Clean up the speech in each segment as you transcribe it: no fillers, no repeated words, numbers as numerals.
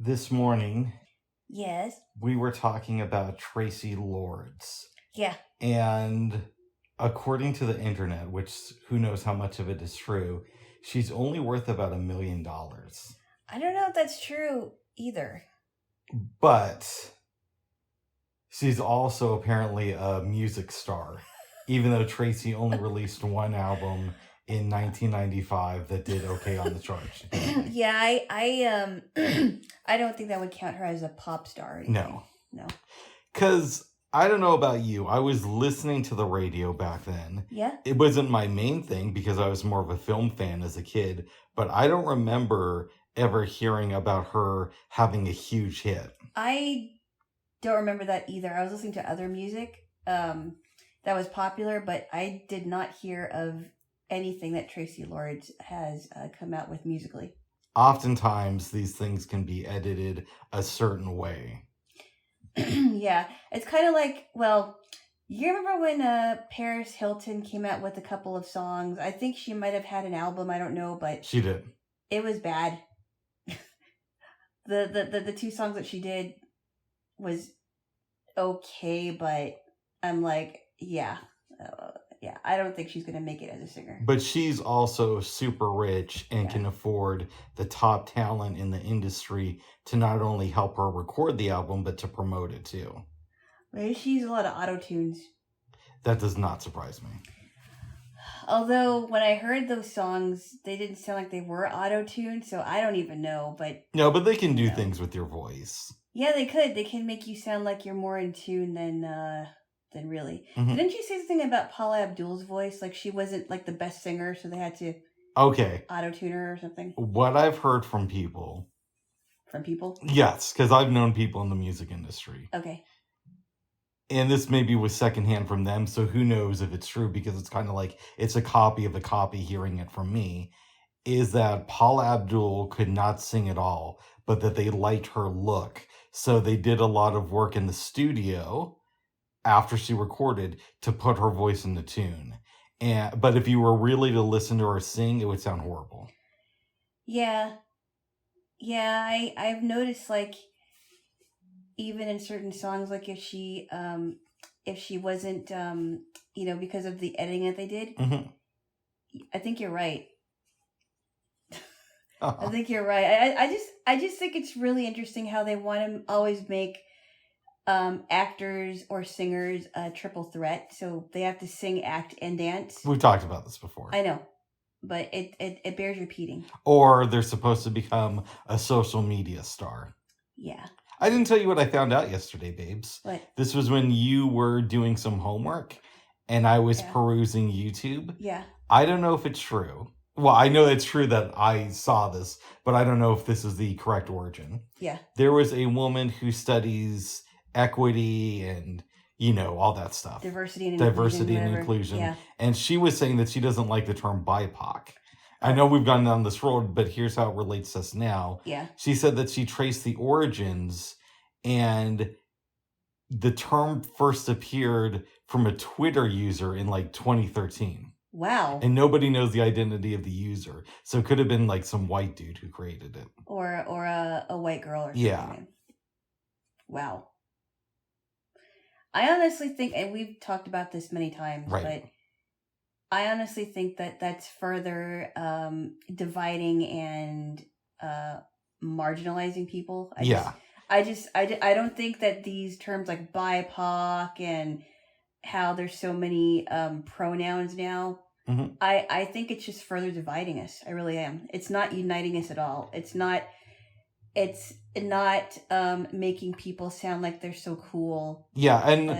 This morning, Yes. we were talking about Tracy Lords. Yeah. And according to the internet, which who knows how much of it is true, she's only worth about $1 million. I don't know if that's true either. But she's also apparently a music star, even though Tracy only released one album in 1995 that did okay on the charts. Yeah, I I don't think that would count her as a pop star or anything. No. Because I don't know about you, I was listening to the radio back then. Yeah? It wasn't my main thing because I was more of a film fan as a kid, but I don't remember ever hearing about her having a huge hit. I don't remember that either. I was listening to other music that was popular, but I did not hear of anything that Tracy Lords has come out with musically. Oftentimes, these things can be edited a certain way. Yeah, it's kind of like, well, you remember when Paris Hilton came out with a couple of songs? I think she might have had an album, I don't know, but She did. it was bad. The two songs that she did was okay, but I'm like, yeah, I don't think she's gonna make it as a singer. But she's also super rich and can afford the top talent in the industry to not only help her record the album, but to promote it too. Maybe she used a lot of auto-tunes. That does not surprise me. Although, when I heard those songs, they didn't sound like they were auto-tuned, so I don't even know, but... No, but they can do things with your voice. Yeah, they could. They can make you sound like you're more in tune than really. Mm-hmm. Didn't you say something about Paula Abdul's voice? Like, she wasn't, like, the best singer, so they had to... Okay. Auto-tune her or something? What I've heard from people... From people? Yes, because I've known people in the music industry. Okay. And this maybe was secondhand from them, so who knows if it's true, because it's kind of like it's a copy of a copy hearing it from me, is that Paula Abdul could not sing at all, but that they liked her look. So they did a lot of work in the studio after she recorded to put her voice in the tune. But if you were really to listen to her sing, it would sound horrible. Yeah. Yeah, I've noticed, like, even in certain songs, like if she wasn't, because of the editing that they did, mm-hmm. I think you're right. I think you're right. I just think it's really interesting how they want to always make actors or singers a triple threat. So they have to sing, act, and dance. We've talked about this before. I know. But it bears repeating. Or they're supposed to become a social media star. Yeah. I didn't tell you what I found out yesterday, babes. What? This was when you were doing some homework and I was perusing YouTube. Yeah. I don't know if it's true. Well, I know it's true that I saw this, but I don't know if this is the correct origin. Yeah. There was a woman who studies equity and, all that stuff. Diversity and inclusion. Yeah. And she was saying that she doesn't like the term BIPOC. I know we've gone down this road, but here's how it relates to us now. Yeah. She said that she traced the origins, and the term first appeared from a Twitter user in like 2013. Wow. And nobody knows the identity of the user. So it could have been like some white dude who created it. Or a white girl or something. Yeah. Wow. I honestly think, and we've talked about this many times, right. But I honestly think that that's further dividing and marginalizing people. I don't think that these terms like BIPOC and how there's so many pronouns now, mm-hmm. I think it's just further dividing us. I really am. It's not uniting us at all. It's not making people sound like they're so cool. Yeah, and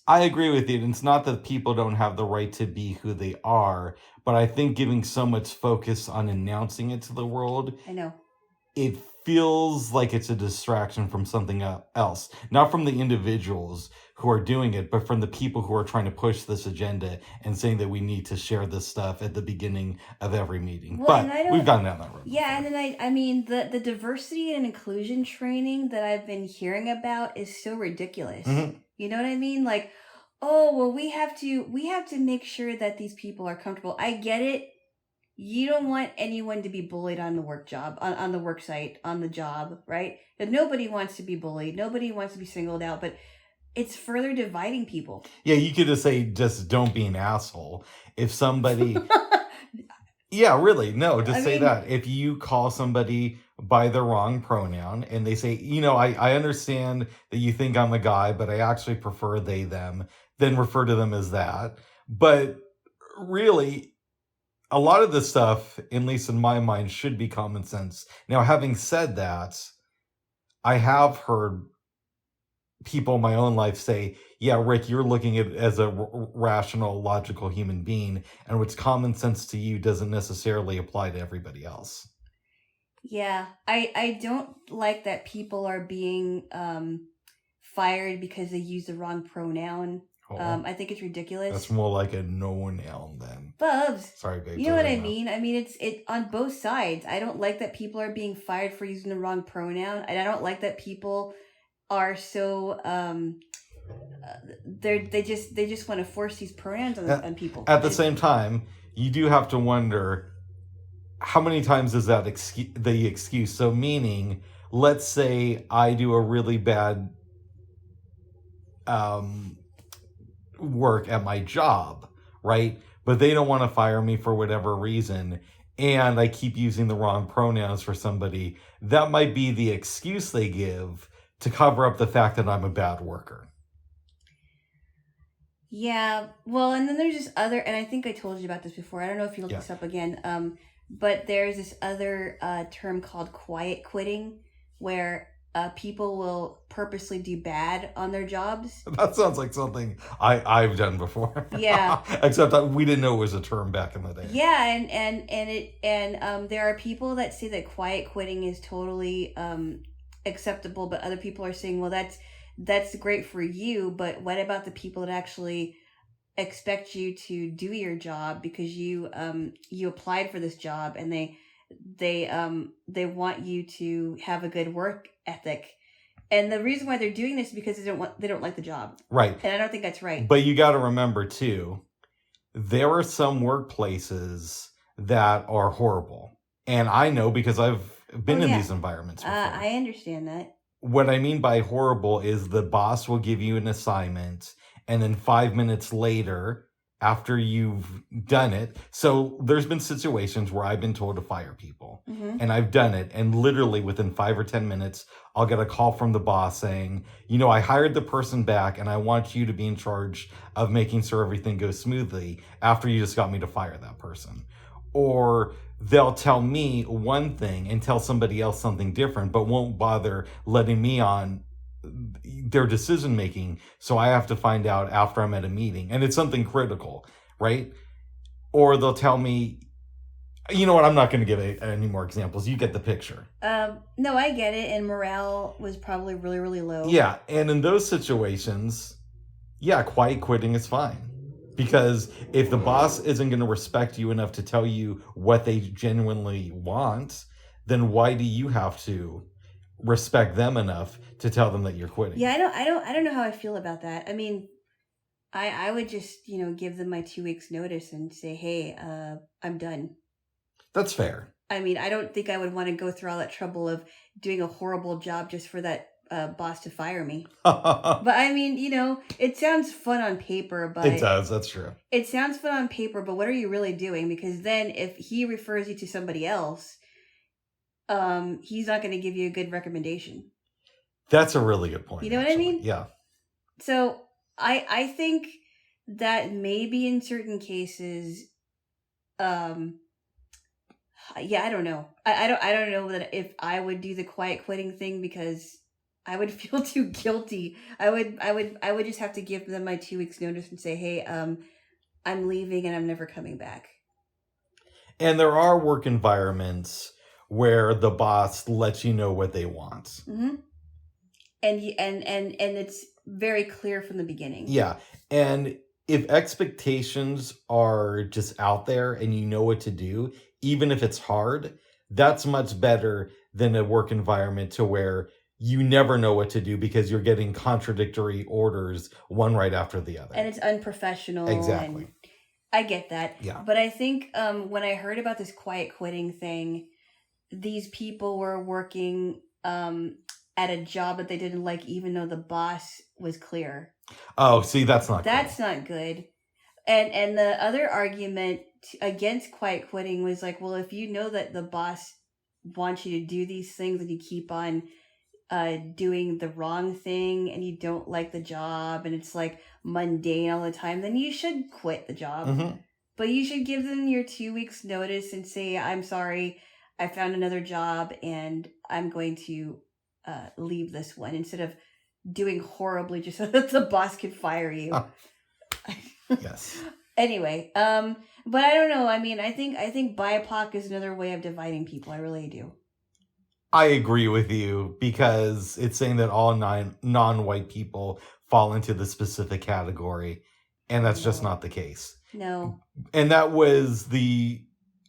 I agree with you. It's not that people don't have the right to be who they are, but I think giving so much focus on announcing it to the world, I know, it feels like it's a distraction from something else. Not from the individuals who are doing it, but from the people who are trying to push this agenda and saying that we need to share this stuff at the beginning of every meeting. Well, but we've gone down that road. Yeah, before. And then I mean, the diversity and inclusion training that I've been hearing about is so ridiculous. Mm-hmm. You know what I mean? Like, oh, well, we have to make sure that these people are comfortable. I get it. you don't want anyone to be bullied on the work job, on the work site, on the job, right? That nobody wants to be bullied, nobody wants to be singled out, but it's further dividing people. Yeah, you could just say, just don't be an asshole. If somebody... Yeah, really. No, just say that. If you call somebody by the wrong pronoun and they say, I understand that you think I'm a guy, but I actually prefer they, them, then refer to them as that. But really, a lot of this stuff, at least in my mind, should be common sense. Now, having said that, I have heard people in my own life say, yeah, Rick, you're looking at it as a rational, logical human being, and what's common sense to you doesn't necessarily apply to everybody else. Yeah, I don't like that people are being fired because they use the wrong pronoun. I think it's ridiculous. That's more like a no-noun then. Bubs. Sorry, babe. You know what I mean? I mean, it's on both sides. I don't like that people are being fired for using the wrong pronoun, and I don't like that people are so they just want to force these pronouns on people. At the same time, you do have to wonder how many times is that the excuse. So meaning, let's say I do a really bad work at my job, right? But they don't want to fire me for whatever reason, and I keep using the wrong pronouns for somebody. That might be the excuse they give to cover up the fact that I'm a bad worker. Yeah, well, and then there's this other, and I think I told you about this before. I don't know if you looked this up again, but there's this other term called quiet quitting, where people will purposely do bad on their jobs. That sounds like something I've done before. Yeah. Except we didn't know it was a term back in the day. Yeah, and there are people that say that quiet quitting is totally acceptable, but other people are saying, well, that's great for you, but what about the people that actually expect you to do your job because you applied for this job, and they want you to have a good work ethic, and the reason why they're doing this is because they don't like the job, right? And I don't think that's right. But you got to remember too, there are some workplaces that are horrible, and I know because I've been in these environments before. I understand that. What I mean by horrible is the boss will give you an assignment, and then 5 minutes later, after you've done it, so there's been situations where I've been told to fire people, and I've done it, and literally within 5 or 10 minutes, I'll get a call from the boss saying, I hired the person back, and I want you to be in charge of making sure everything goes smoothly after you just got me to fire that person. Or they'll tell me one thing and tell somebody else something different, but won't bother letting me on their decision making, so I have to find out after I'm at a meeting, and it's something critical, right? Or they'll tell me, you know what, I'm not going to give any more examples. You get the picture. No, I get it, and morale was probably really, really low. Yeah, and in those situations, quiet quitting is fine. Because if the boss isn't going to respect you enough to tell you what they genuinely want, then why do you have to respect them enough to tell them that you're quitting? Yeah, I don't know how I feel about that. I mean, I would just, give them my 2 weeks notice and say, hey, I'm done. That's fair. I mean, I don't think I would want to go through all that trouble of doing a horrible job just for that boss to fire me. But I mean, it sounds fun on paper, but it does. That's true. It sounds fun on paper, but what are you really doing? Because then if he refers you to somebody else, he's not going to give you a good recommendation. That's a really good point. You know what I mean? Yeah. So I think that maybe in certain cases, I don't know. I don't know that if I would do the quiet quitting thing, because I would feel too guilty. I would just have to give them my 2 weeks notice and say, hey, I'm leaving and I'm never coming back. And there are work environments where the boss lets you know what they want. Mm-hmm. And it's very clear from the beginning. Yeah. And if expectations are just out there and you know what to do, even if it's hard, that's much better than a work environment to where you never know what to do because you're getting contradictory orders, one right after the other. And it's unprofessional. Exactly. I get that. Yeah. But I think when I heard about this quiet quitting thing, these people were working at a job that they didn't like, even though the boss was clear. Oh, see, that's not That's not good. And the other argument against quiet quitting was like, well, if you know that the boss wants you to do these things and you keep on doing the wrong thing and you don't like the job and it's like mundane all the time, then you should quit the job. Mm-hmm. But you should give them your 2 weeks notice and say, I'm sorry, I found another job and I'm going to leave this one, instead of doing horribly just so that the boss could fire you. Yes. Anyway, but I don't know. I mean, I think BIPOC is another way of dividing people. I really do. I agree with you, because it's saying that all non-white people fall into the specific category, and that's just not the case. No. And that was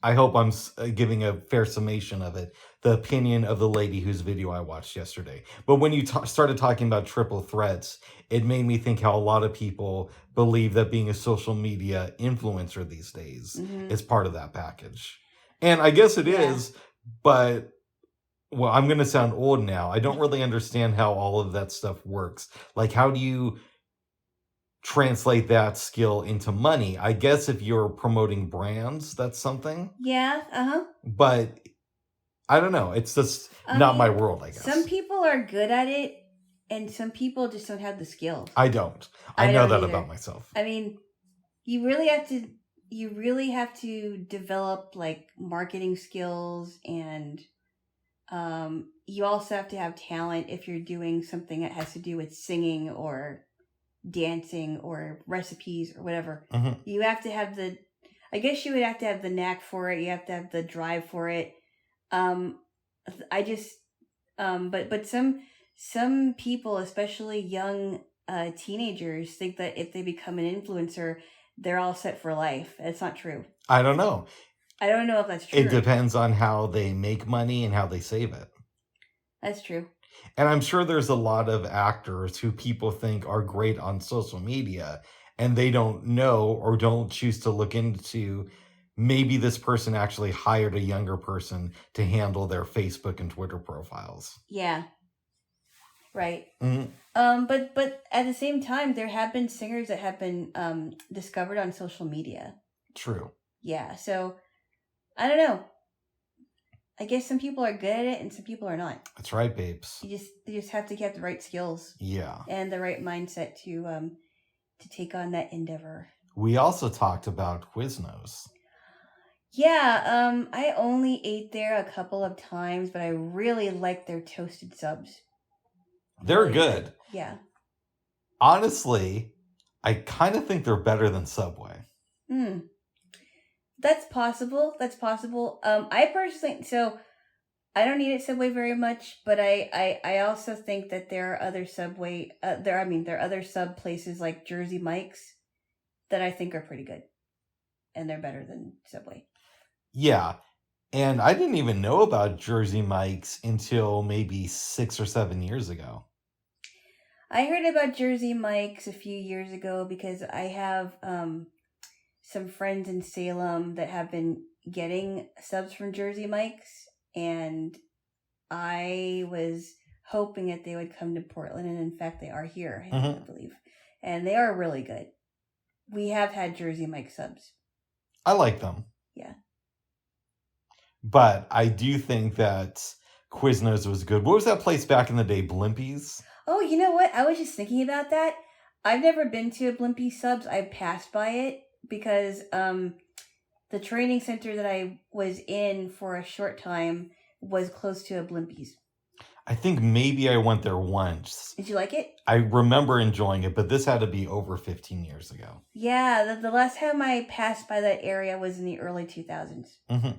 I hope I'm giving a fair summation of it, the opinion of the lady whose video I watched yesterday. But when you started talking about triple threats, it made me think how a lot of people believe that being a social media influencer these days is part of that package. And I guess it is, but, well, I'm going to sound old now. I don't really understand how all of that stuff works. Like, how do you translate that skill into money? I guess if you're promoting brands, that's something. Yeah, But I don't know. It's just not my world, I guess. Some people are good at it, and some people just don't have the skills. I don't. I know that about myself. I mean, you really have to develop like marketing skills, and you also have to have talent if you're doing something that has to do with singing or dancing or recipes or whatever. You have to have I guess you would have to have the knack for it. You have to have the drive for it. But some people, especially young teenagers, think that if they become an influencer, they're all set for life. It's not true. I don't know. I don't know if that's true. It depends on how they make money and how they save it. That's true. And I'm sure there's a lot of actors who people think are great on social media, and they don't know or don't choose to look into, maybe this person actually hired a younger person to handle their Facebook and Twitter profiles. Yeah. Right. But at the same time, there have been singers that have been discovered on social media. True. Yeah. So I don't know. I guess some people are good at it and some people are not. That's right, babes. You just have to have the right skills. Yeah. And the right mindset to take on that endeavor. We also talked about Quiznos. Yeah, I only ate there a couple of times, but I really like their toasted subs. They're good. Yeah. Honestly, I kind of think they're better than Subway. That's possible. I personally, so I don't eat at Subway very much, but I also think that there are other Subway, there are other sub places like Jersey Mike's that I think are pretty good, and they're better than Subway. Yeah, and I didn't even know about Jersey Mike's until maybe 6 or 7 years ago. I heard about Jersey Mike's a few years ago because I have some friends in Salem that have been getting subs from Jersey Mike's, and I was hoping that they would come to Portland, and in fact they are here, I believe. And they are really good. We have had Jersey Mike's subs. I like them. Yeah. But I do think that Quiznos was good. What was that place back in the day? Blimpie's? Oh, you know what? I was just thinking about that. I've never been to a Blimpie subs. I passed by it because the training center that I was in for a short time was close to a Blimpie's. I think maybe I went there once. Did you like it? I remember enjoying it, but this had to be over 15 years ago. Yeah, the last time I passed by that area was in the early 2000s.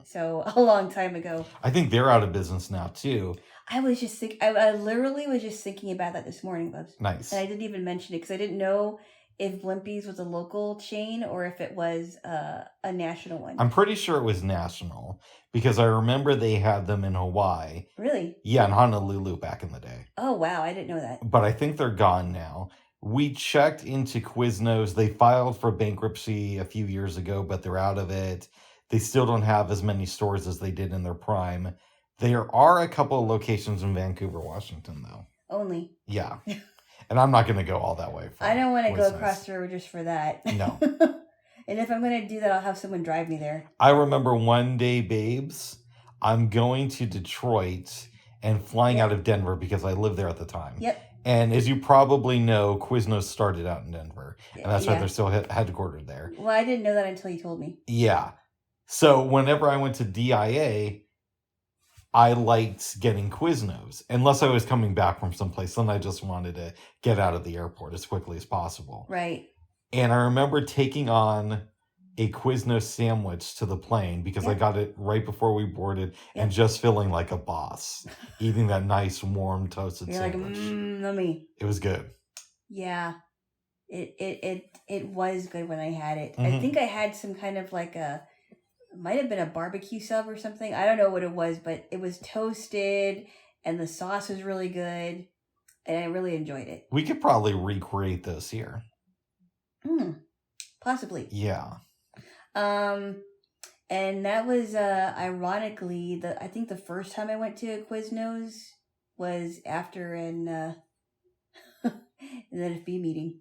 So a long time ago. I think they're out of business now, too. I was just I literally was just thinking about that this morning, Bubs. Nice. And I didn't even mention it because I didn't know if Blimpie's was a local chain or if it was a national one. I'm pretty sure it was national because I remember they had them in Hawaii. Really? Yeah, in Honolulu back in the day. Oh, wow. I didn't know that. But I think they're gone now. We checked into Quiznos. They filed for bankruptcy a few years ago, but they're out of it. They still don't have as many stores as they did in their prime. There are a couple of locations in Vancouver, Washington, though. Only. Yeah. And I'm not going to go all that way. I don't want to go across the river just for that. No. And if I'm going to do that, I'll have someone drive me there. I remember one day, babes, I'm going to Detroit and flying out of Denver because I lived there at the time. Yep. And as you probably know, Quiznos started out in Denver. And that's why they're still headquartered there. Well, I didn't know that until you told me. Yeah. So whenever I went to DIA, I liked getting Quiznos. Unless I was coming back from someplace. Then I just wanted to get out of the airport as quickly as possible. Right. And I remember taking on a Quiznos sandwich to the plane because I got it right before we boarded and just feeling like a boss. Eating that nice, warm, toasted sandwich. Yummy. It was good. Yeah. It was good when I had it. I think I had some kind of like it might have been a barbecue sub or something. I don't know what it was, but it was toasted and the sauce was really good. And I really enjoyed it. We could probably recreate this here. Possibly. Yeah. And that was ironically I think the first time I went to Quiznos was after an NFB meeting.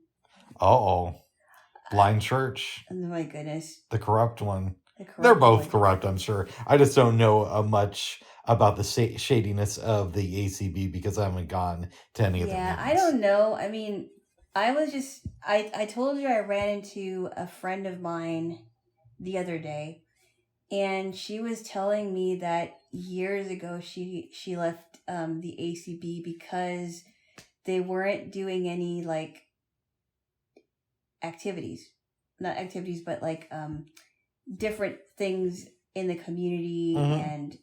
Blind church. Oh my goodness. The corrupt one. They're both corrupt, I'm sure. I just don't know much about the shadiness of the ACB because I haven't gone to any of the meetings. I don't know. I mean, I told you I ran into a friend of mine the other day, and she was telling me that years ago she left the ACB because they weren't doing any like not activities, but like different things in the community and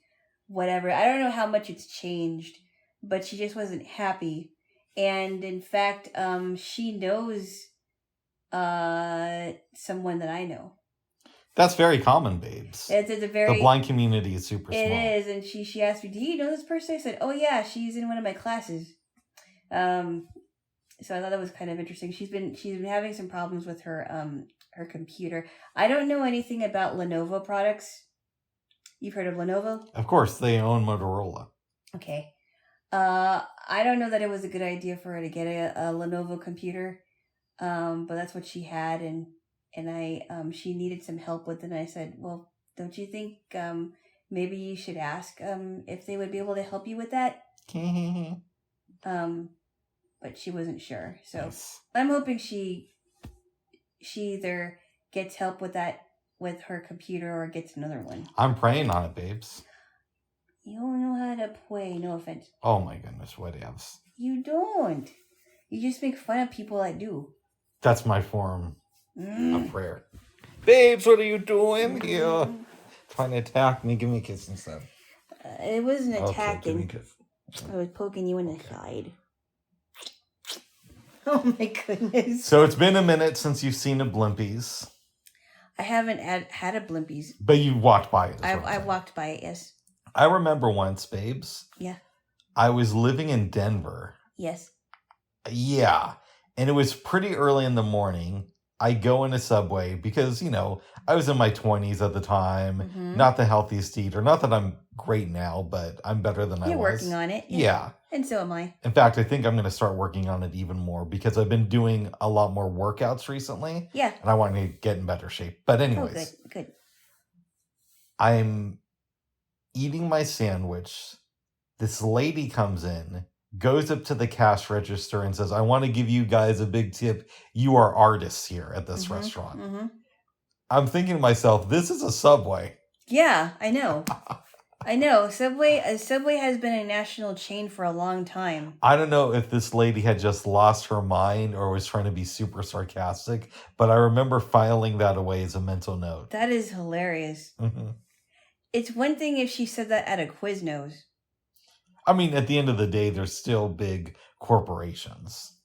whatever. I don't know how much it's changed, but she just wasn't happy. And in fact, she knows someone that I know. That's very common, babes. It's a very... The blind community is super small. It is, and she asked me, do you know this person? I said, oh yeah, she's in one of my classes. So I thought that was kind of interesting. She's been having some problems with her computer. I don't know anything about Lenovo products. You've heard of Lenovo? Of course, they own Motorola. Okay. I don't know that it was a good idea for her to get a Lenovo computer, but that's what she had, and she needed some help with it. And I said, well, don't you think maybe you should ask if they would be able to help you with that? But she wasn't sure, so yes. I'm hoping she either gets help with that with her computer or gets another one. I'm praying on it, babes. You don't know how to pray, no offense. Oh my goodness, what else? You don't. You just make fun of people that do. That's my form of prayer. Babes, what are you doing here? Trying to attack me. Give me a kiss instead. It wasn't attacking. Give me a kiss. I was poking you in the side. Oh my goodness. So it's been a minute since you've seen a Blimpies. I haven't had a Blimpies. But you walked by it. I walked by it, yes. I remember once, babes. Yeah. I was living in Denver. Yes. Yeah. And it was pretty early in the morning. I go in a Subway because, I was in my 20s at the time. Not the healthiest eater. Not that I'm great now, but I'm better than I was. You're working on it. Yeah. And so am I. In fact, I think I'm going to start working on it even more because I've been doing a lot more workouts recently. Yeah. And I want to get in better shape. But anyways. Oh, good. I'm eating my sandwich. This lady comes in, goes up to the cash register and says, I want to give you guys a big tip. You are artists here at this restaurant. I'm thinking to myself, this is a Subway. Yeah, I know. I know. Subway has been a national chain for a long time. I don't know if this lady had just lost her mind or was trying to be super sarcastic, but I remember filing that away as a mental note. That is hilarious. It's one thing if she said that at a Quiznos. I mean, at the end of the day, they're still big corporations.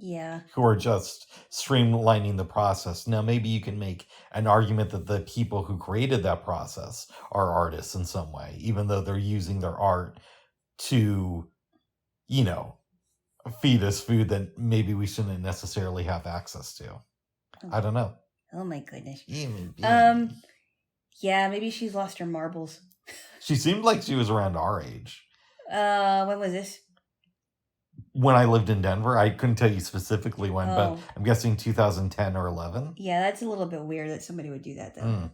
Yeah. Who are just streamlining the process. Now, maybe you can make an argument that the people who created that process are artists in some way, even though they're using their art to, feed us food that maybe we shouldn't necessarily have access to. I don't know. Oh my goodness. Yeah, Yeah, maybe she's lost her marbles. She seemed like she was around our age. When was this? When I lived in Denver, I couldn't tell you specifically when, but I'm guessing 2010 or 11. Yeah, that's a little bit weird that somebody would do that, though.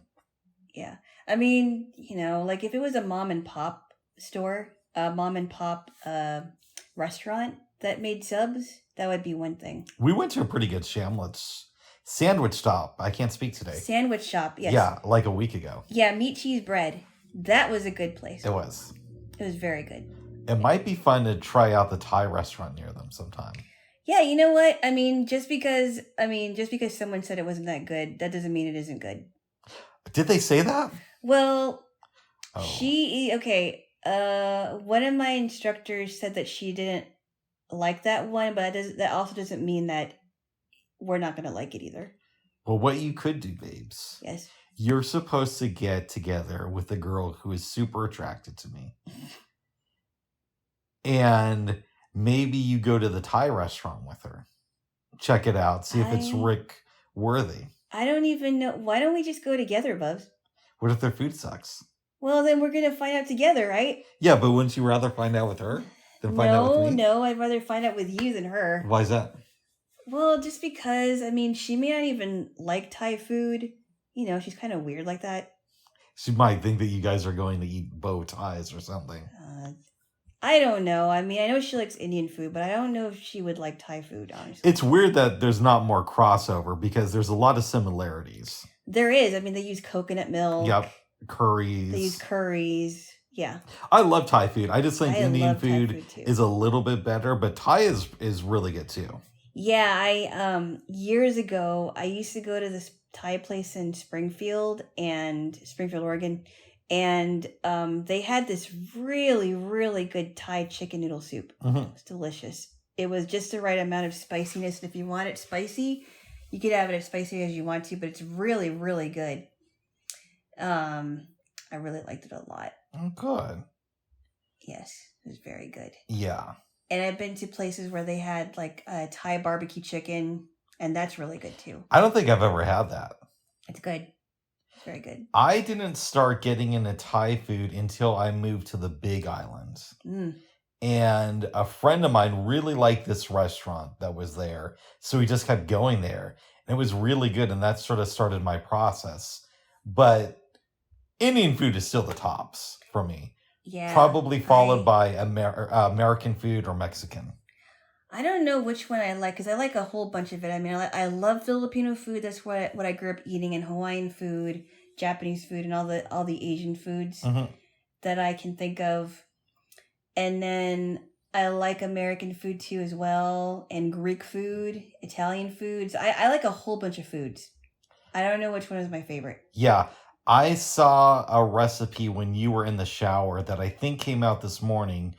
Yeah. I mean, like if it was a mom and pop store, a mom and pop restaurant that made subs, that would be one thing. We went to a pretty good sandwich stop. I can't speak today. Sandwich shop, yes. Yeah, like a week ago. Yeah, meat, cheese, bread. That was a good place. It was. It was very good. It might be fun to try out the Thai restaurant near them sometime. Yeah, you know what? I mean, just because someone said it wasn't that good, that doesn't mean it isn't good. Did they say that? Well, one of my instructors said that she didn't like that one, but that also doesn't mean that we're not going to like it either. Well, what you could do, babes. Yes. You're supposed to get together with a girl who is super attracted to me. And maybe you go to the Thai restaurant with her. Check it out. See if it's Rick worthy. I don't even know. Why don't we just go together, Bubs? What if their food sucks? Well, then we're going to find out together, right? Yeah, but wouldn't you rather find out with her than find out with me? No, I'd rather find out with you than her. Why is that? Well, just because, I mean, she may not even like Thai food. She's kind of weird like that. She might think that you guys are going to eat bow ties or something. I don't know. I mean, I know she likes Indian food, but I don't know if she would like Thai food, honestly. It's weird that there's not more crossover because there's a lot of similarities. There is. I mean, they use coconut milk. Yep. Curries. They use curries. Yeah. I love Thai food. I just think Indian food is a little bit better, but Thai is really good too. Yeah, I years ago I used to go to this Thai place in Springfield, Oregon, and they had this really, really good Thai chicken noodle soup. Mm-hmm. It's delicious. It was just the right amount of spiciness, and if you want it spicy, you could have it as spicy as you want to, but it's really, really good. I really liked it a lot. Oh, good. Yes, it was very good. Yeah. And I've been to places where they had like a Thai barbecue chicken, and that's really good too. I don't think I've ever had that. It's good. It's very good. I didn't start getting into Thai food until I moved to the Big Island. And a friend of mine really liked this restaurant that was there. So we just kept going there. And it was really good. And that sort of started my process. But Indian food is still the tops for me. Yeah. Probably followed by American food or Mexican. I don't know which one I like because I like a whole bunch of it. I mean, I love Filipino food. That's what I grew up eating, and Hawaiian food, Japanese food, and all the Asian foods that I can think of. And then I like American food too as well, and Greek food, Italian foods. I like a whole bunch of foods. I don't know which one is my favorite. Yeah. I saw a recipe when you were in the shower that I think came out this morning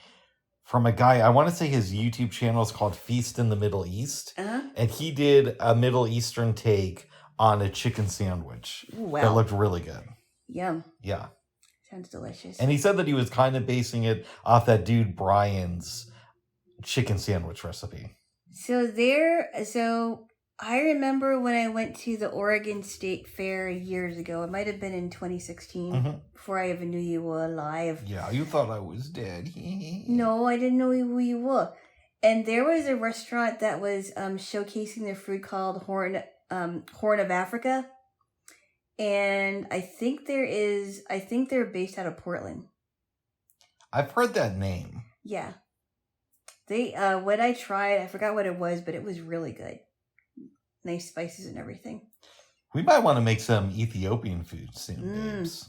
from a guy. I want to say his YouTube channel is called Feast in the Middle East. And he did a Middle Eastern take on a chicken sandwich. Ooh, wow. That looked really good. Yum. Yeah. Sounds delicious. And he said that he was kind of basing it off that dude Brian's chicken sandwich recipe. So I remember when I went to the Oregon State Fair years ago. It might have been in 2016, before I even knew you were alive. Yeah, you thought I was dead. No, I didn't know who you were. And there was a restaurant that was showcasing their food called Horn of Africa. And I think they're based out of Portland. I've heard that name. Yeah. They what I tried, I forgot what it was, but it was really good. Nice spices and everything. We might want to make some Ethiopian food soon, babes.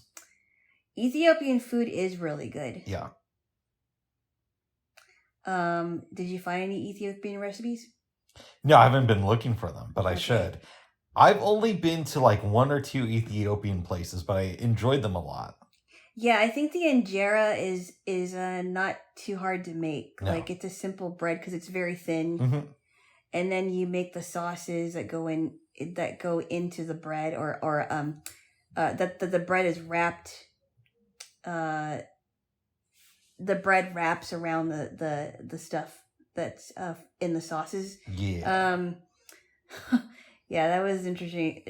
Ethiopian food is really good. Yeah. Did you find any Ethiopian recipes? No, I haven't been looking for them, but I should. I've only been to like one or two Ethiopian places, but I enjoyed them a lot. Yeah, I think the injera is not too hard to make. No. Like it's a simple bread because it's very thin. And then you make the sauces that go into the bread, or that the bread is wrapped. The bread wraps around the stuff that's in the sauces. Yeah. Yeah, that was interesting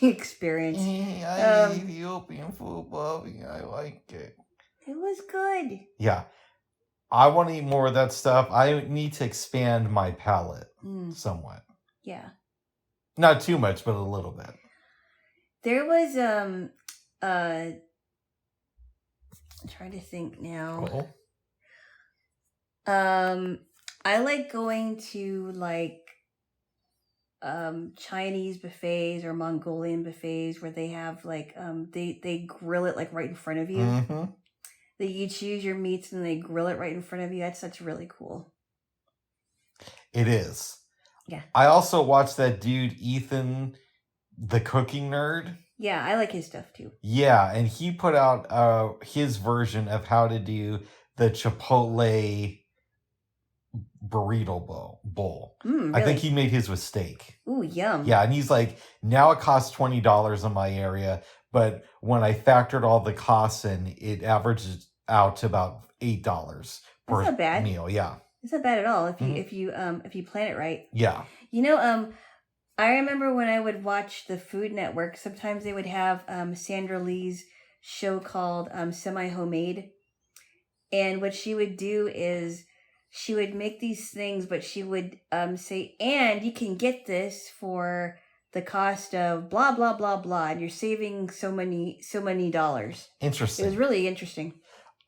experience. I Ethiopian food, Bobby. I like it. It was good. Yeah. I want to eat more of that stuff. I need to expand my palate somewhat. Yeah. Not too much, but a little bit. There was I'm trying to think now. Uh-oh. I like going to like Chinese buffets or Mongolian buffets where they have like they grill it like right in front of you. Mm-hmm. You choose your meats and they grill it right in front of you. That's really cool. It is. Yeah. I also watched that dude Ethan, the cooking nerd. Yeah, I like his stuff too. Yeah, and he put out his version of how to do the Chipotle burrito bowl. Really? I think he made his with steak. Ooh, yum. Yeah, and he's like, now it costs $20 in my area, but when I factored all the costs in, it averages out to about $8 per meal. Yeah, it's not bad at all if you plan it right. Yeah. I remember when I would watch the Food Network, sometimes they would have Sandra Lee's show called Semi Homemade, and what she would do is she would make these things, but she would say, and you can get this for the cost of blah blah blah blah, and you're saving so many dollars. Interesting. It was really interesting.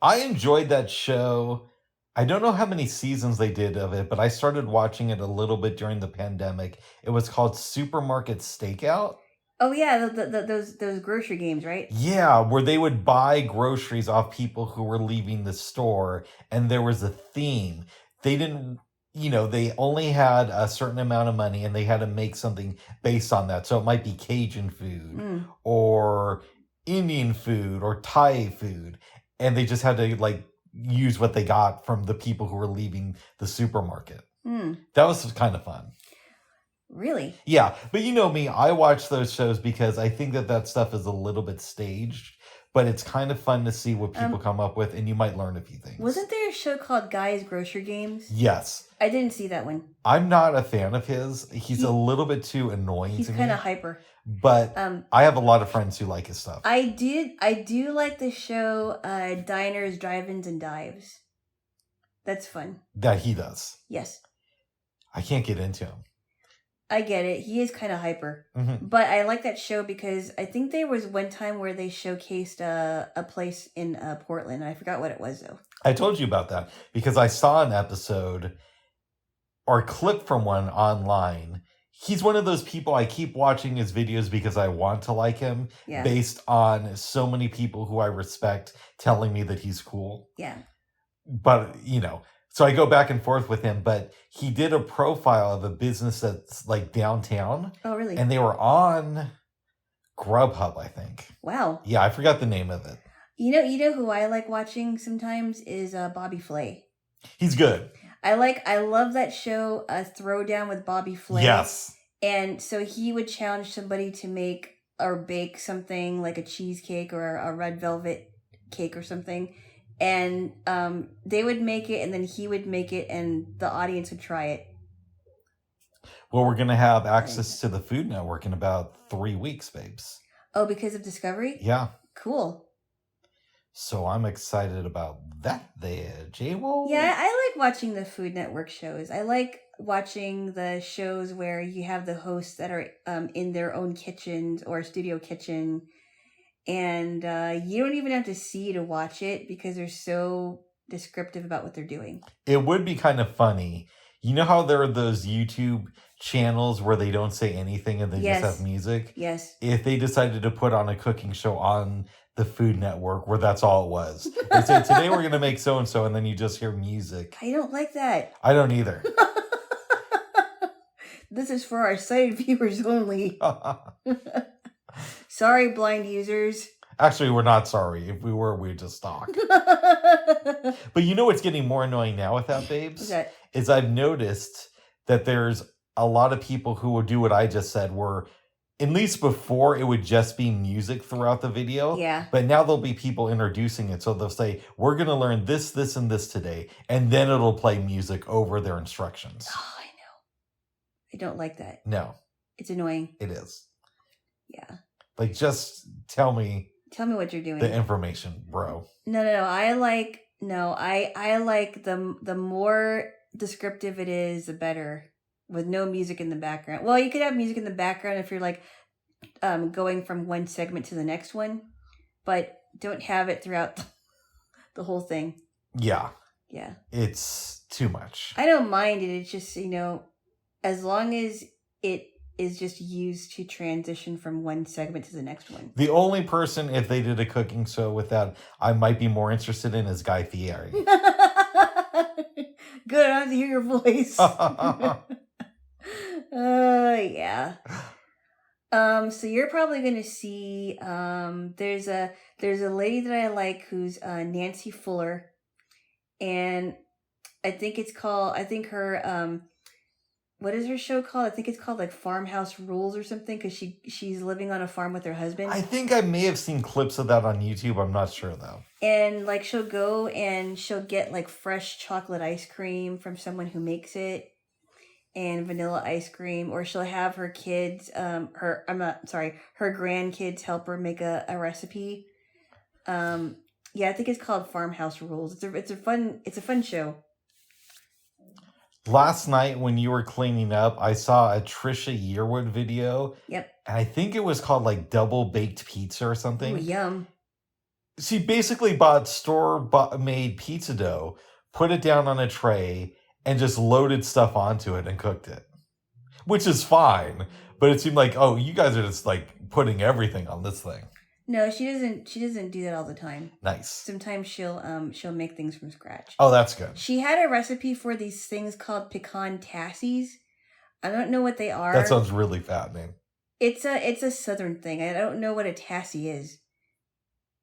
I enjoyed that show. I don't know how many seasons they did of it, but I started watching it a little bit during the pandemic. It was called Supermarket Stakeout. Oh yeah, those grocery games, right? Yeah, where they would buy groceries off people who were leaving the store, and there was a theme. They didn't, they only had a certain amount of money, and they had to make something based on that. So it might be Cajun food, or Indian food, or Thai food, and they just had to use what they got from the people who were leaving the supermarket. That was kind of fun. Really? Yeah, but you know me, I watch those shows because I think that stuff is a little bit staged, but it's kind of fun to see what people come up with, and you might learn a few things. Wasn't there a show called Guy's Grocery Games? Yes. I didn't see that one. I'm not a fan of his. He's a little bit too annoying to me. He's kind of hyper. But I have a lot of friends who like his stuff. I do like the show Diners, Drive-Ins, and Dives. That's fun. That he does. Yes. I can't get into him. I get it. He is kind of hyper. Mm-hmm. But I like that show because I think there was one time where they showcased a place in Portland. I forgot what it was, though. I told you about that because I saw an episode or a clip from one online. He's one of those people, I keep watching his videos because I want to like him, based on so many people who I respect telling me that he's cool. Yeah. But, so I go back and forth with him, but he did a profile of a business that's like downtown. Oh, really? And they were on Grubhub, I think. Wow. Yeah, I forgot the name of it. You know who I like watching sometimes is Bobby Flay. He's good. I love that show, Throwdown with Bobby Flay. Yes. And so he would challenge somebody to make or bake something like a cheesecake or a red velvet cake or something. And they would make it, and then he would make it, and the audience would try it. Well, we're going to have access to the Food Network in about 3 weeks, babes. Oh, because of Discovery? Yeah. Cool. So I'm excited about that there, Jaylo. Yeah, I like watching the Food Network shows. I like watching the shows where you have the hosts that are in their own kitchens or studio kitchen. And you don't even have to see to watch it because they're so descriptive about what they're doing. It would be kind of funny. You know how there are those YouTube channels where they don't say anything and they just have music? Yes. If they decided to put on a cooking show on the Food Network where that's all it was. They say, today we're going to make so-and-so, and then you just hear music. I don't like that. I don't either. This is for our sighted viewers only. Sorry, blind users. Actually, we're not sorry. If we were, we'd just talk. But you know what's getting more annoying now with that, babes? What's that? Is I've noticed that there's a lot of people who will do what I just said, where at least before, it would just be music throughout the video. Yeah. But now there'll be people introducing it. So they'll say, we're going to learn this, this, and this today. And then it'll play music over their instructions. Oh, I know. I don't like that. No. It's annoying. It is. Yeah. Like, just tell me. Tell me what you're doing. The information, bro. No. I like the more descriptive it is, the better. With no music in the background. Well, you could have music in the background if you're like going from one segment to the next one, but don't have it throughout the whole thing. Yeah. Yeah. It's too much. I don't mind it. It's just, as long as it is just used to transition from one segment to the next one. The only person, if they did a cooking show with that, I might be more interested in is Guy Fieri. Good, I have to hear your voice. Yeah. So you're probably gonna see there's a lady that I like who's Nancy Fuller, and I think her what is her show called? I think it's called like Farmhouse Rules or something, because she's living on a farm with her husband. I think I may have seen clips of that on YouTube. I'm not sure though. And like she'll go and she'll get like fresh chocolate ice cream from someone who makes it, and vanilla ice cream, or she'll have her kids, her grandkids help her make a recipe. Yeah, I think it's called Farmhouse Rules. It's a fun show. Last night when you were cleaning up, I saw a Trisha Yearwood video. Yep. And I think it was called like Double Baked Pizza or something. Ooh, yum. She basically bought store-made pizza dough, put it down on a tray, and just loaded stuff onto it and cooked it. Which is fine. But it seemed like, oh, you guys are just like putting everything on this thing. No, she doesn't do that all the time. Nice. Sometimes she'll make things from scratch. Oh, that's good. She had a recipe for these things called pecan tassies. I don't know what they are. That sounds really fattening. It's a southern thing. I don't know what a tassie is.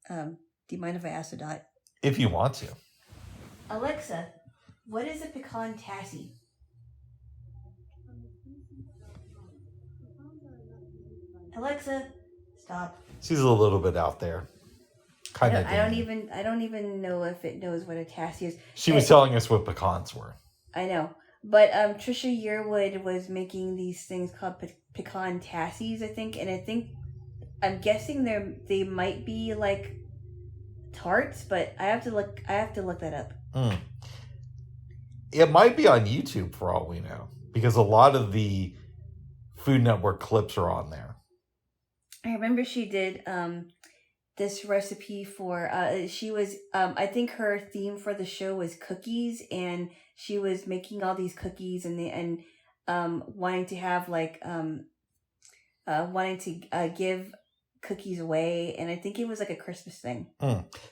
Do you mind if I ask a Dot? If you want to. Alexa, what is a pecan tassie? Alexa, stop. She's a little bit out there. Kind of. I don't even know if it knows what a tassie is. She was telling us what pecans were. I know. But Trisha Yearwood was making these things called pecan tassies, I think, and I'm guessing they might be like tarts, but I have to look that up. Mm. It might be on YouTube for all we know, because a lot of the Food Network clips are on there. I remember she did this recipe for she was I think her theme for the show was cookies, and she was making all these cookies and wanting to have like wanting to give cookies away, and I think it was like a Christmas thing.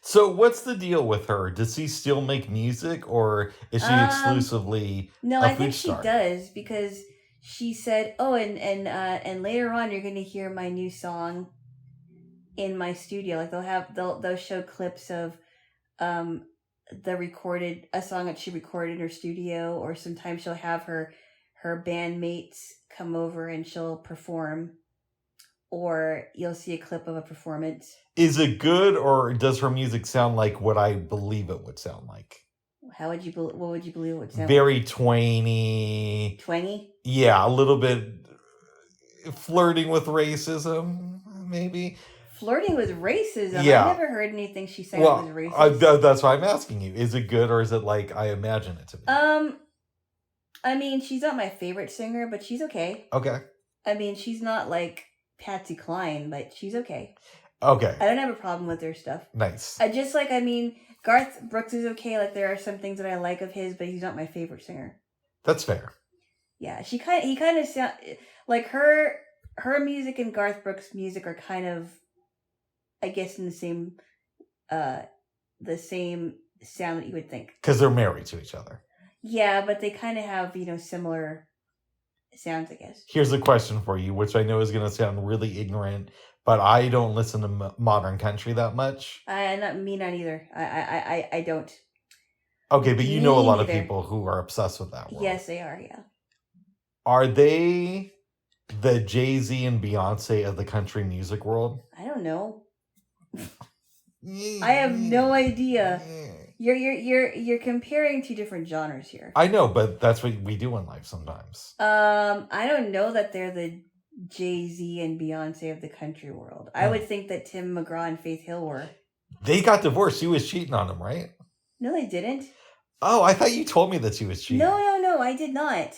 So what's the deal with her? Does she still make music, or is she exclusively no, a I think food star? she does, because she said, oh, and later on you're going to hear my new song in my studio. Like they'll show clips of a song that she recorded in her studio, or sometimes she'll have her bandmates come over and she'll perform, or you'll see a clip of a performance. Is it good, or does her music sound like what I believe it would sound like? What would you believe it would sound Very like? Twangy. Twangy? Yeah, a little bit flirting with racism, maybe. Flirting with racism? Yeah. I never heard anything she sang was racist. That's why I'm asking you. Is it good, or is it like I imagine it to be? I mean, she's not my favorite singer, but she's okay. Okay. I mean, she's not like Patsy Cline, but she's okay. Okay. I don't have a problem with her stuff. Nice. Garth Brooks is okay. Like, there are some things that I like of his, but he's not my favorite singer. That's fair. Yeah, he kind of sound like her music and Garth Brooks' music are kind of, I guess, in the same sound that you would think. Because they're married to each other. Yeah, but they kind of have, similar sounds, I guess. Here's a question for you, which I know is going to sound really ignorant, but I don't listen to modern country that much. Not either. I don't. Okay, but you know a lot of neither. people who are obsessed with that world. Yes, they are, yeah. Are they The Jay-Z and Beyonce of the country music world? I don't know. I have no idea. You're comparing two different genres here. I know, but that's what we do in life sometimes. I don't know that they're the Jay-Z and Beyonce of the country world. I would think that Tim McGraw and Faith Hill were. They got divorced. She was cheating on him, right? No, they didn't. Oh, I thought you told me that she was cheating. No, I did not.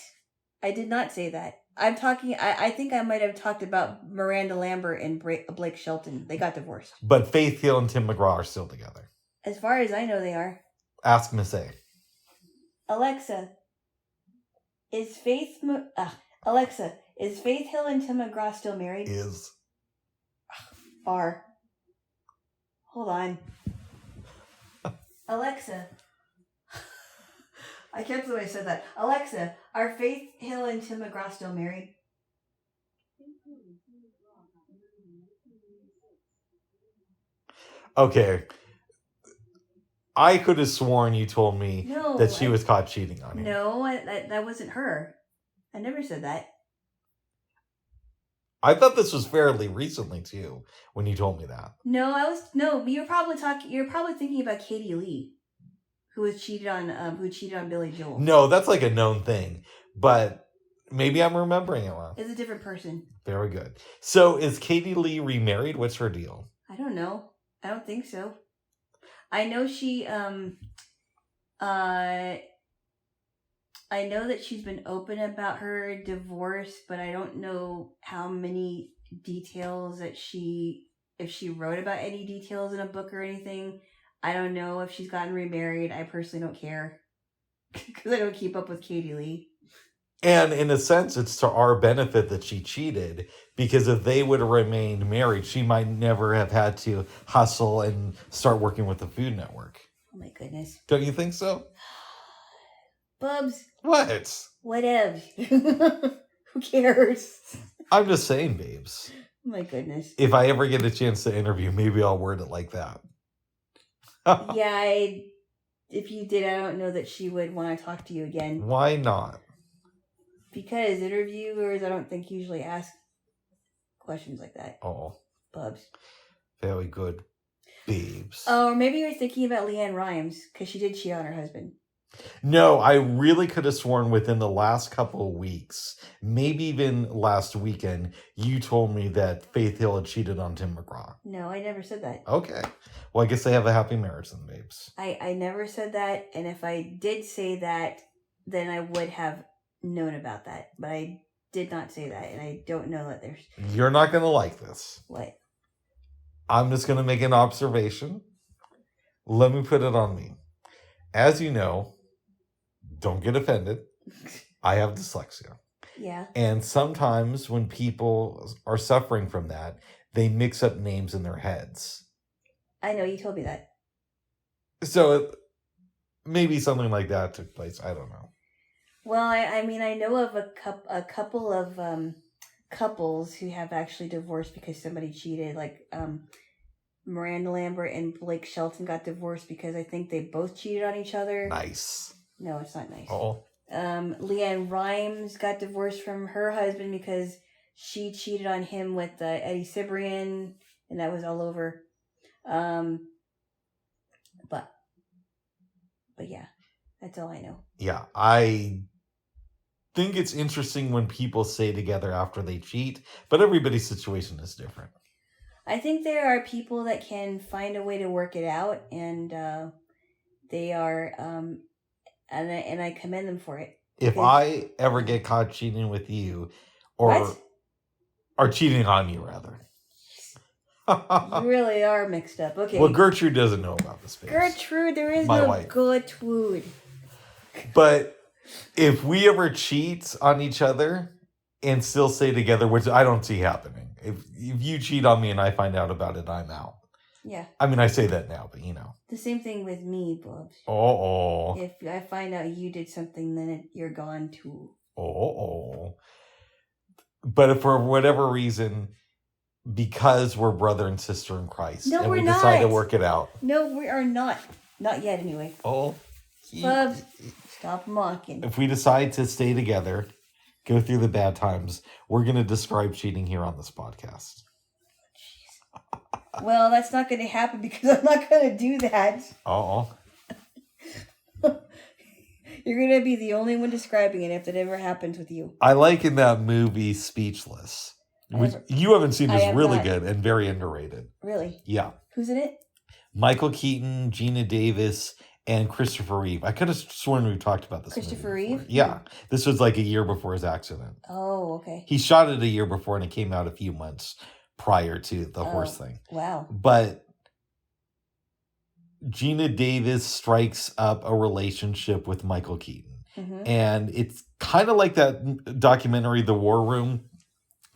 I did not say that. I'm talking. I think I might have talked about Miranda Lambert and Blake Shelton. They got divorced. But Faith Hill and Tim McGraw are still together. As far as I know, they are. Ask Miss A. Alexa, is Faith Hill and Tim McGraw still married? Is. Are. Hold on. Alexa. I can't believe I said that. Alexa, are Faith Hill and Tim McGraw still married? Okay. I could have sworn you told me that she was caught cheating on you. No, that wasn't her. I never said that. I thought this was fairly recently too, when you told me that. No, you're probably thinking about Katie Lee, who cheated on Billy Joel. No, that's like a known thing, but maybe I'm remembering it wrong. It's a different person. Very good. So is Katie Lee remarried? What's her deal? I don't know. I don't think so. I know she I know that she's been open about her divorce, but I don't know how many details if she wrote about any details in a book or anything. I don't know if she's gotten remarried. I personally don't care because I don't keep up with Katie Lee. And in a sense, it's to our benefit that she cheated, because if they would have remained married, she might never have had to hustle and start working with the Food Network. Oh my goodness. Don't you think so? Bubs. What? Whatevs. Who cares? I'm just saying, babes. Oh my goodness. If I ever get a chance to interview, maybe I'll word it like that. Yeah, if you did, I don't know that she would want to talk to you again. Why not? Because interviewers, I don't think, usually ask questions like that. Oh. Bubs. Very good, babes. Oh, or maybe you're thinking about Leanne Rimes, because she did cheat on her husband. No, I really could have sworn within the last couple of weeks, maybe even last weekend, you told me that Faith Hill had cheated on Tim McGraw. No, I never said that. Okay. Well, I guess they have a happy marriage then, babes. I never said that, and if I did say that, then I would have known about that. But I did not say that, and I don't know that there's... You're not going to like this. What? I'm just going to make an observation. Let me put it on me. As you know, don't get offended, I have dyslexia. Yeah. And sometimes when people are suffering from that, they mix up names in their heads. I know, you told me that. So maybe something like that took place. I don't know. Well, I mean, I know of a couple of couples who have actually divorced because somebody cheated. Like Miranda Lambert and Blake Shelton got divorced because I think they both cheated on each other. Nice. No, it's not nice. Oh. Leanne Rimes got divorced from her husband because she cheated on him with Eddie Cibrian, and that was all over. But yeah, that's all I know. Yeah, I think it's interesting when people stay together after they cheat, but everybody's situation is different. I think there are people that can find a way to work it out, and they are, and I commend them for it. If I ever get caught cheating with you, or cheating on you, rather. You really are mixed up. Okay. Well, Gertrude doesn't know about this. Gertrude, there is wife. Gertrude. But if we ever cheat on each other and still stay together, which I don't see happening. If you cheat on me and I find out about it, I'm out. Yeah. I mean, I say that now, but you know. The same thing with me, Bubs. Oh. If I find out you did something, then you're gone too. Oh. But if for whatever reason, because we're brother and sister in Christ, no, and we decide not. to work it out. No, we are not. Not yet, anyway. Oh. Bubs, stop mocking. If we decide to stay together go through the bad times. We're going to describe cheating here on this podcast. Well, that's not going to happen because I'm not going to do that. Oh. You're going to be the only one describing it if it ever happens with you. I like in that movie Speechless, which you haven't seen, is really good and very underrated. Really? Yeah. Who's in it? Michael Keaton, Gina Davis, and Christopher Reeve. I could have sworn we talked about this. Christopher Reeve? Yeah. This was like a year before his accident. Oh, okay. He shot it a year before and it came out a few months prior to the horse thing. Wow. But Gina Davis strikes up a relationship with Michael Keaton. Mm-hmm. And it's kind of like that documentary, The War Room.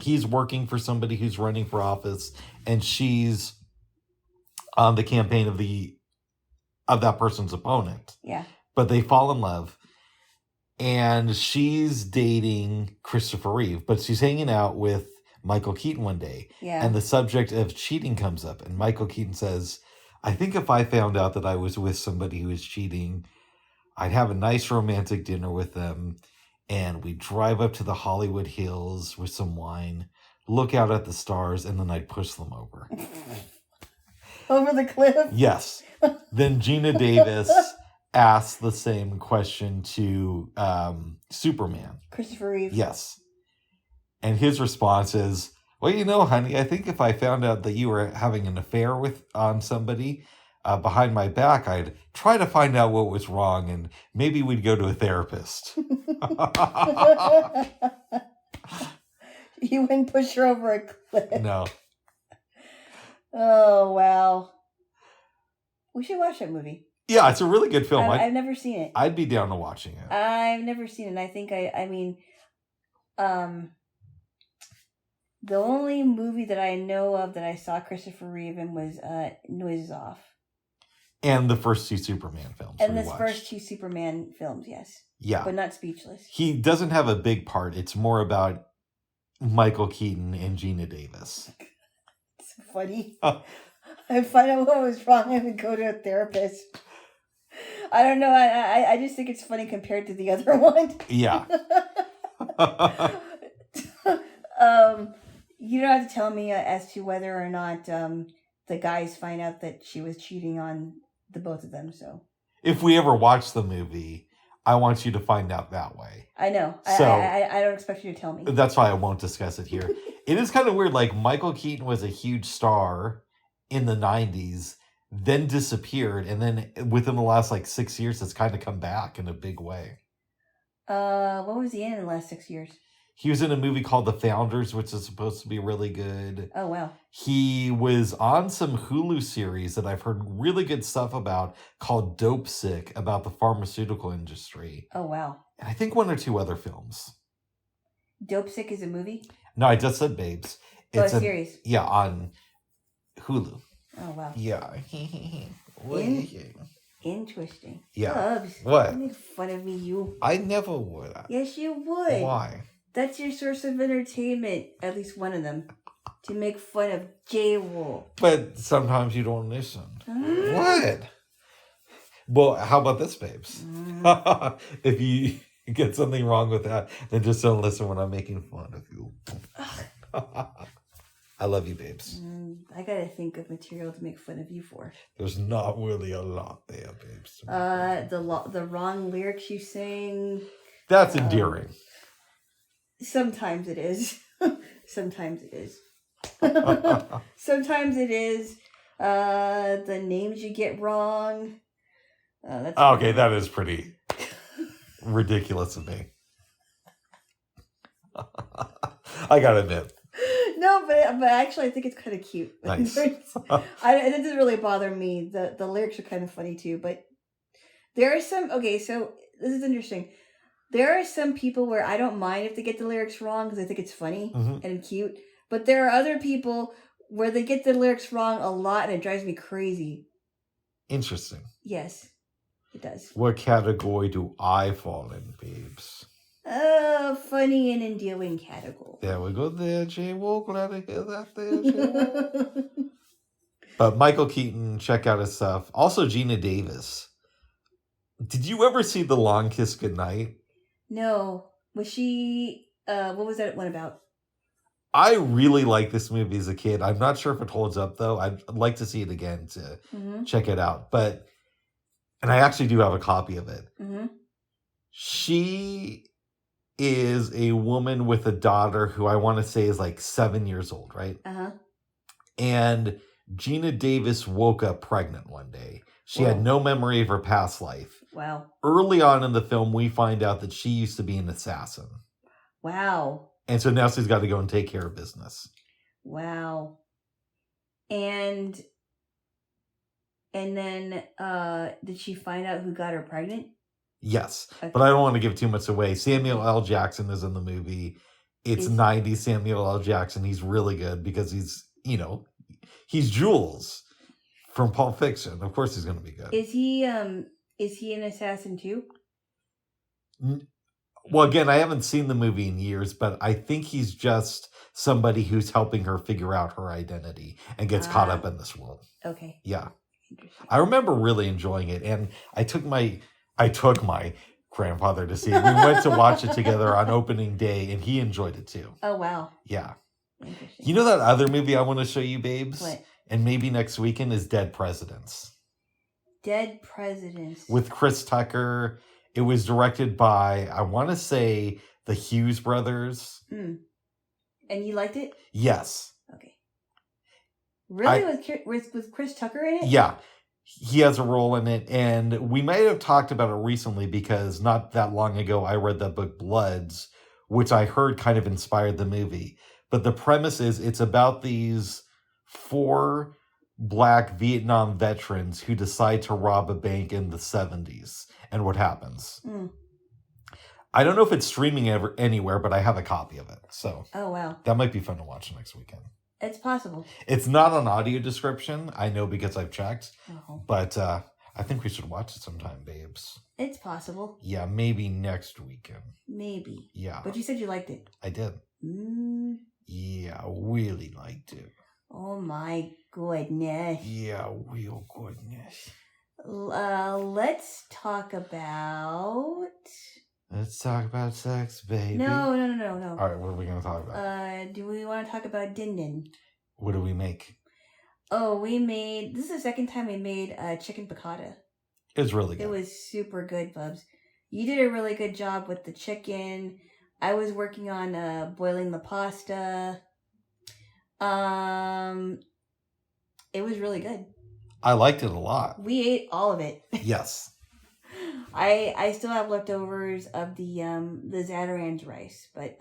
He's working for somebody who's running for office, and she's on the campaign of that person's opponent. Yeah. But they fall in love, and she's dating Christopher Reeve, but she's hanging out with Michael Keaton one day. Yeah. And the subject of cheating comes up, and Michael Keaton says, I think if I found out that I was with somebody who was cheating, I'd have a nice romantic dinner with them, and we'd drive up to the Hollywood Hills with some wine, look out at the stars, and then I'd push them over. Over the cliff? Yes. Then Gina Davis asked the same question to Superman. Christopher Reeve. Yes. And his response is, well, you know, honey, I think if I found out that you were having an affair on somebody behind my back, I'd try to find out what was wrong, and maybe we'd go to a therapist. You wouldn't push her over a cliff. No. Oh, wow. We should watch that movie. Yeah, it's a really good film. I've never seen it. I'd be down to watching it. I've never seen it. I think the only movie that I know of that I saw Christopher Reeve in was Noises Off. And the first two Superman films. And the first two Superman films, yes. Yeah. But not Speechless. He doesn't have a big part. It's more about Michael Keaton and Gina Davis. It's funny. I'd find out what was wrong and would go to a therapist. I don't know. I just think it's funny compared to the other one. Yeah. You don't have to tell me as to whether or not the guys find out that she was cheating on the both of them. So if we ever watch the movie, I want you to find out that way. I know. So, I don't expect you to tell me. That's why I won't discuss it here. It is kind of weird. Like, Michael Keaton was a huge star in the 90s, then disappeared, and then within the last 6 years, it's kind of come back in a big way. What was he in the last 6 years? He was in a movie called The Founders, which is supposed to be really good. Oh, wow. He was on some Hulu series that I've heard really good stuff about called Dope Sick, about the pharmaceutical industry. Oh, wow. And I think one or two other films. Dope Sick is a movie? No, I just said Babes. It's a series? Yeah, on Hulu. Oh, wow. Yeah. Interesting. Yeah. Bubs, What? don't make fun of me, you. I never would. Yes, you would. Why? That's your source of entertainment, at least one of them, to make fun of Jaylo. But sometimes you don't listen. What? Well, how about this, Babes? If you get something wrong with that, then just don't listen when I'm making fun of you. I love you, Babes. I gotta think of material to make fun of you for. There's not really a lot there, Babes. The wrong lyrics you sing. That's endearing. Sometimes it is. Sometimes it is. Sometimes it is. The names you get wrong. That's okay, that is pretty ridiculous of me. I gotta admit. No, but actually I think it's kind of cute. Nice. It doesn't really bother me. The lyrics are kind of funny too, but there are some... Okay, so this is interesting. There are some people where I don't mind if they get the lyrics wrong because I think it's funny and cute. But there are other people where they get the lyrics wrong a lot and it drives me crazy. Interesting. Yes, it does. What category do I fall in, Babes? Funny and endearing category. There we go there, Jaylo. Glad to hear that there, Jaylo. But Michael Keaton, check out his stuff. Also, Gina Davis. Did you ever see The Long Kiss Goodnight? No. Was she What was that one about? I really liked this movie as a kid. I'm not sure if it holds up though. I'd like to see it again to check it out. And I actually do have a copy of it. She is a woman with a daughter who I want to say is like 7 years old, right? And Gina Davis woke up pregnant one day. She had no memory of her past life. Wow. Early on in the film, we find out that she used to be an assassin. Wow. And so now she's got to go and take care of business. Wow. And then did she find out who got her pregnant? Yes. Okay. But I don't want to give too much away. Samuel L. Jackson is in the movie. It's 90s Samuel L. Jackson. He's really good because he's Jules from Pulp Fiction. Of course he's going to be good. Is he an assassin too? Well, again, I haven't seen the movie in years, but I think he's just somebody who's helping her figure out her identity and gets caught up in this world. Okay. Yeah. I remember really enjoying it, and I took my grandfather to see it. We went to watch it together on opening day, and he enjoyed it too. Oh, wow. Yeah. You know that other movie I want to show you, babes? What? And maybe next weekend is Dead Presidents. Dead Presidents. With Chris Tucker. It was directed by, I want to say, the Hughes brothers. And you liked it? Yes. Okay. Really? With Chris Tucker in it? Yeah. He has a role in it. And we might have talked about it recently because not that long ago I read that book Bloods, which I heard kind of inspired the movie. But the premise is it's about these 4 Black Vietnam veterans who decide to rob a bank in the 70s. And what happens. I don't know if it's streaming anywhere, but I have a copy of it. So oh, wow. That might be fun to watch next weekend. It's possible. It's not on audio description. I know because I've checked. But I think we should watch it sometime, babes. It's possible. Yeah, maybe next weekend. Maybe. Yeah. But you said you liked it. I did. Yeah, really liked it. Oh my goodness. Yeah, real goodness. Let's talk about sex, baby. No. All right, what are we going to talk about? Do we want to talk about Din Din? What do we make? Oh, this is the second time we made chicken piccata. It was really good. It was super good, Bubs. You did a really good job with the chicken. I was working on boiling the pasta. It was really good. I liked it a lot. We ate all of it. Yes. I still have leftovers of the Zatarain's rice, but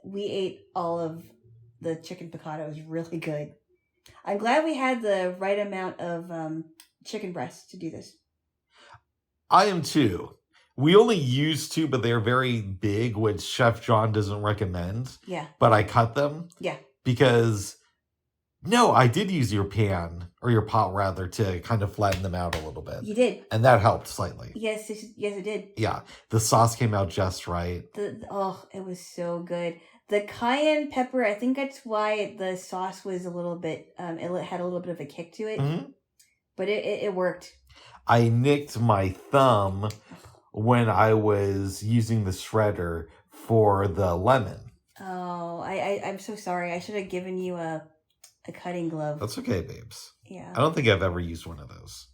we ate all of the chicken piccata. It was really good. I'm glad we had the right amount of chicken breasts to do this. I am too. We only used 2, but they're very big, which Chef John doesn't recommend. Yeah. But I cut them. Yeah. Because, no, I did use your pan, or your pot rather, to kind of flatten them out a little bit. You did. And that helped slightly. Yes, it did. Yeah. The sauce came out just right. It was so good. The cayenne pepper, I think that's why the sauce was a little bit, it had a little bit of a kick to it. Mm-hmm. But it worked. I nicked my thumb when I was using the shredder for the lemon. Oh, I'm so sorry. I should have given you a cutting glove. That's okay, babes. Yeah. I don't think I've ever used one of those.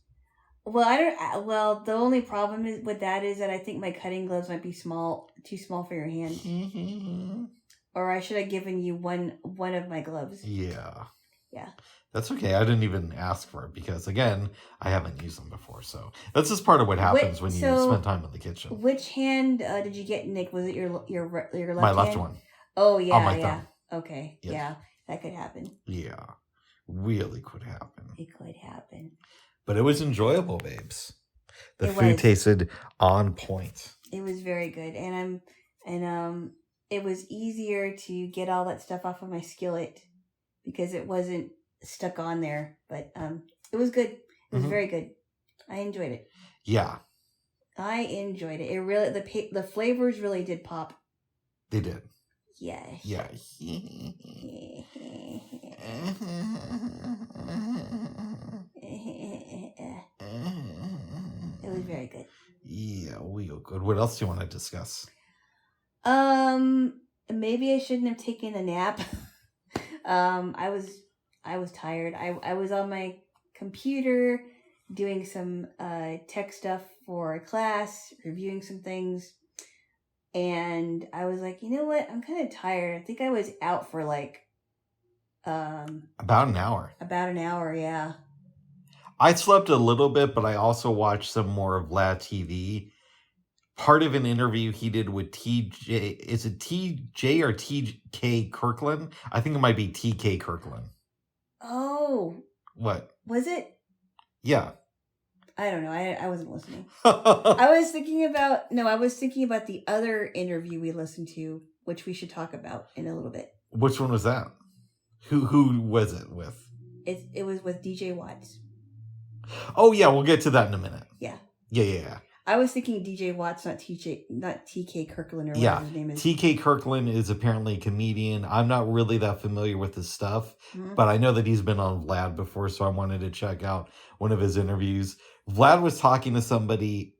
Well, Well, the only problem with that is that I think my cutting gloves might be too small for your hand. Or I should have given you one of my gloves. Yeah. Yeah. That's okay. I didn't even ask for it because, again, I haven't used them before. So that's just part of what happens when you spend time in the kitchen. Which hand did you get, Nick? Was it your left hand? My left one. Oh, yeah. On my thumb. Okay. Yes. Yeah. That could happen. Yeah. Really could happen. It could happen. But it was enjoyable, babes. The food tasted on point. It was very good. And it was easier to get all that stuff off of my skillet because it wasn't stuck on there. But it was good. It was very good. I enjoyed it. Yeah. I enjoyed it. It really the flavors really did pop. They did. Yeah. Yeah. It was very good. Yeah, real good. What else do you want to discuss? maybe I shouldn't have taken a nap. I was tired. I was on my computer doing some tech stuff for a class, reviewing some things, and I was like, you know what? I'm kind of tired. I think I was out for like about an hour. About an hour, yeah. I slept a little bit, but I also watched some more of Vlad TV. Part of an interview he did with TJ, is it TJ or TK Kirkland? I think it might be TK Kirkland. Oh. What? Was it? Yeah. I don't know. I wasn't listening. I was thinking about the other interview we listened to, which we should talk about in a little bit. Which one was that? Who was it with? It was with DJ Watts. Oh yeah, we'll get to that in a minute. Yeah. Yeah. I was thinking DJ Watts, not TK Kirkland or whatever his name is. TK Kirkland is apparently a comedian. I'm not really that familiar with his stuff, but I know that he's been on Vlad before, so I wanted to check out one of his interviews. Vlad was talking to somebody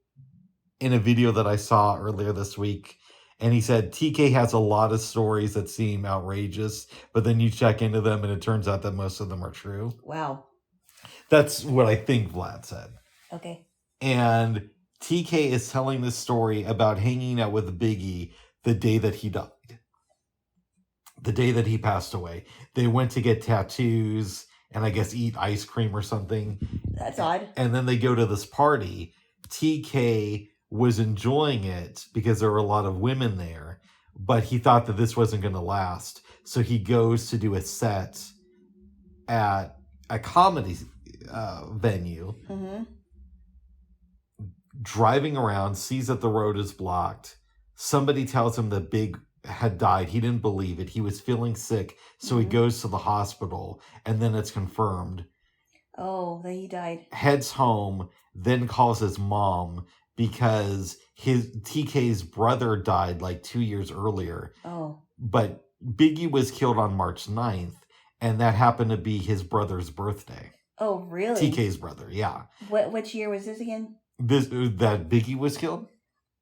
in a video that I saw earlier this week, and he said TK has a lot of stories that seem outrageous, but then you check into them and it turns out that most of them are true. Wow. That's what I think Vlad said. Okay. And TK is telling this story about hanging out with Biggie the day that he died. The day that he passed away. They went to get tattoos and I guess eat ice cream or something. That's odd. And then they go to this party. TK was enjoying it because there were a lot of women there, but he thought that this wasn't going to last. So he goes to do a set at a comedy venue. Mm-hmm. Driving around, sees that the road is blocked. Somebody tells him that Big had died. He didn't believe it. He was feeling sick, so he goes to the hospital, and then it's confirmed. Oh, that he died. Heads home, then calls his mom because his TK's brother died like 2 years earlier. Oh. But Biggie was killed on March 9th, and that happened to be his brother's birthday. Oh, really? TK's brother, yeah. Which year was this again? That Biggie was killed?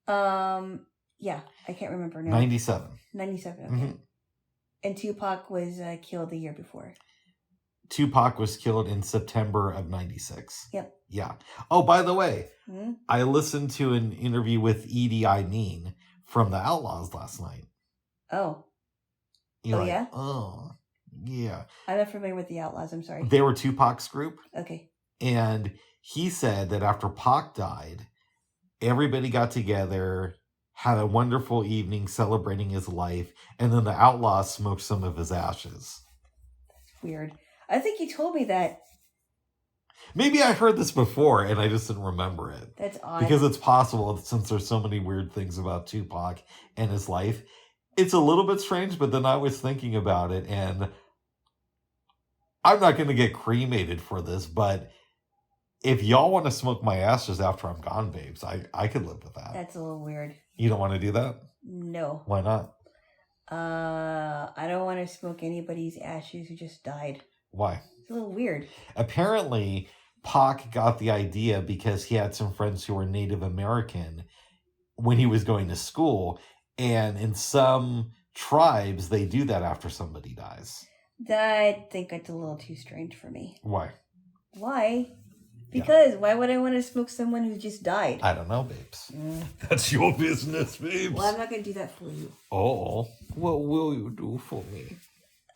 Yeah, I can't remember now. 97. 97, okay. Mm-hmm. And Tupac was killed the year before. Tupac was killed in September of 96. Yep. Yeah. Oh, by the way, I listened to an interview with Edie Amin from the Outlaws last night. Oh. You're yeah? Oh, yeah. I'm not familiar with the Outlaws, I'm sorry. They were Tupac's group. Okay. And he said that after Pac died, everybody got together, had a wonderful evening celebrating his life, and then the Outlaws smoked some of his ashes. That's weird. I think you told me that. Maybe I heard this before and I just didn't remember it. That's odd. Because it's possible, since there's so many weird things about Tupac and his life. It's a little bit strange, but then I was thinking about it, and I'm not going to get cremated for this, but if y'all want to smoke my ashes after I'm gone, babes, I could live with that. That's a little weird. You don't want to do that? No. Why not? I don't want to smoke anybody's ashes who just died. Why? It's a little weird. Apparently, Pac got the idea because he had some friends who were Native American when he was going to school. And in some tribes, they do that after somebody dies. I think it's a little too strange for me. Why? Why? Because why would I want to smoke someone who just died? I don't know, babes. That's your business, babes. Well, I'm not going to do that for you. Oh, what will you do for me?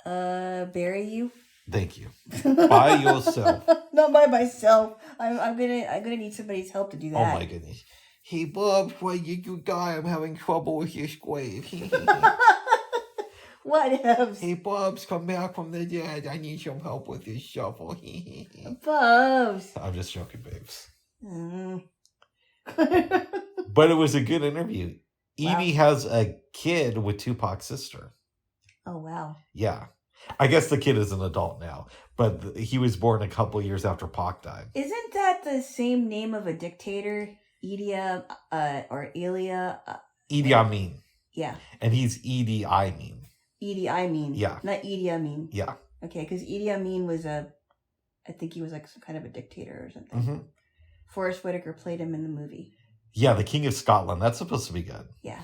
Bury you. Thank you. By yourself. Not by myself. I'm gonna need somebody's help to do that. Oh my goodness. Hey, Bob, why did you die? I'm having trouble with this grave. What else? Hey, Bob's come back from the dead. I need some help with this shovel. Bobs. I'm just joking, babes. But it was a good interview. Wow. Evie has a kid with Tupac's sister. Oh, wow. Yeah. I guess the kid is an adult now, but he was born a couple years after Pac died. Isn't that the same name of a dictator? Edia, or Elia? Idi Amin. Yeah. And he's Idi Amin. Idi Amin. Yeah. Not Idi Amin. Yeah. Okay, because Idi Amin was I think he was like some kind of a dictator or something. Mm-hmm. Forrest Whitaker played him in the movie. Yeah, the King of Scotland. That's supposed to be good. Yeah.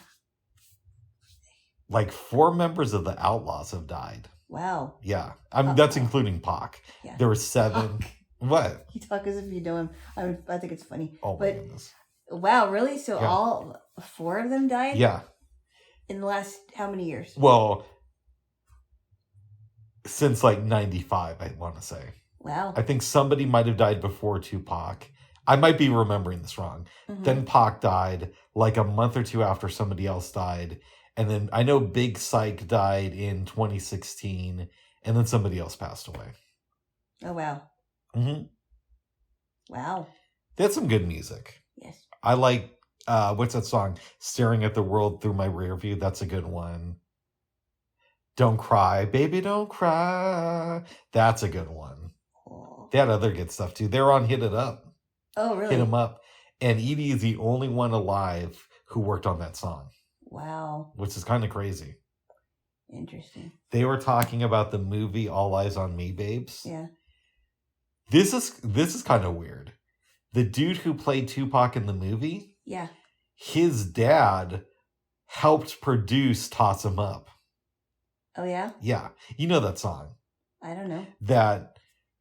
like 4 members of the Outlaws have died. Wow. Yeah. I mean, that's including Pac. Yeah. There were 7. Pac. What? You talk as if you know him. I think it's funny. Oh, my goodness. Wow, really? So all 4 of them died? Yeah. In the last how many years? Well, since like 95, I want to say. Wow. I think somebody might have died before Tupac. I might be remembering this wrong. Mm-hmm. Then Pac died like a month or 2 after somebody else died. And then I know Big Psych died in 2016. And then somebody else passed away. Oh, wow. Mm-hmm. Wow. They had some good music. Yes. I like, what's that song? Staring at the World Through My Rear View. That's a good one. Don't Cry. Baby, Don't Cry. That's a good one. Oh. They had other good stuff too. They're on Hit It Up. Oh, really? Hit 'Em Up. And Edie is the only one alive who worked on that song. Wow. Which is kind of crazy. Interesting. They were talking about the movie All Eyes on Me, Babes. Yeah. This is kind of weird. The dude who played Tupac in the movie, yeah, his dad helped produce Toss 'Em Up. Oh, yeah? Yeah. You know that song. I don't know. That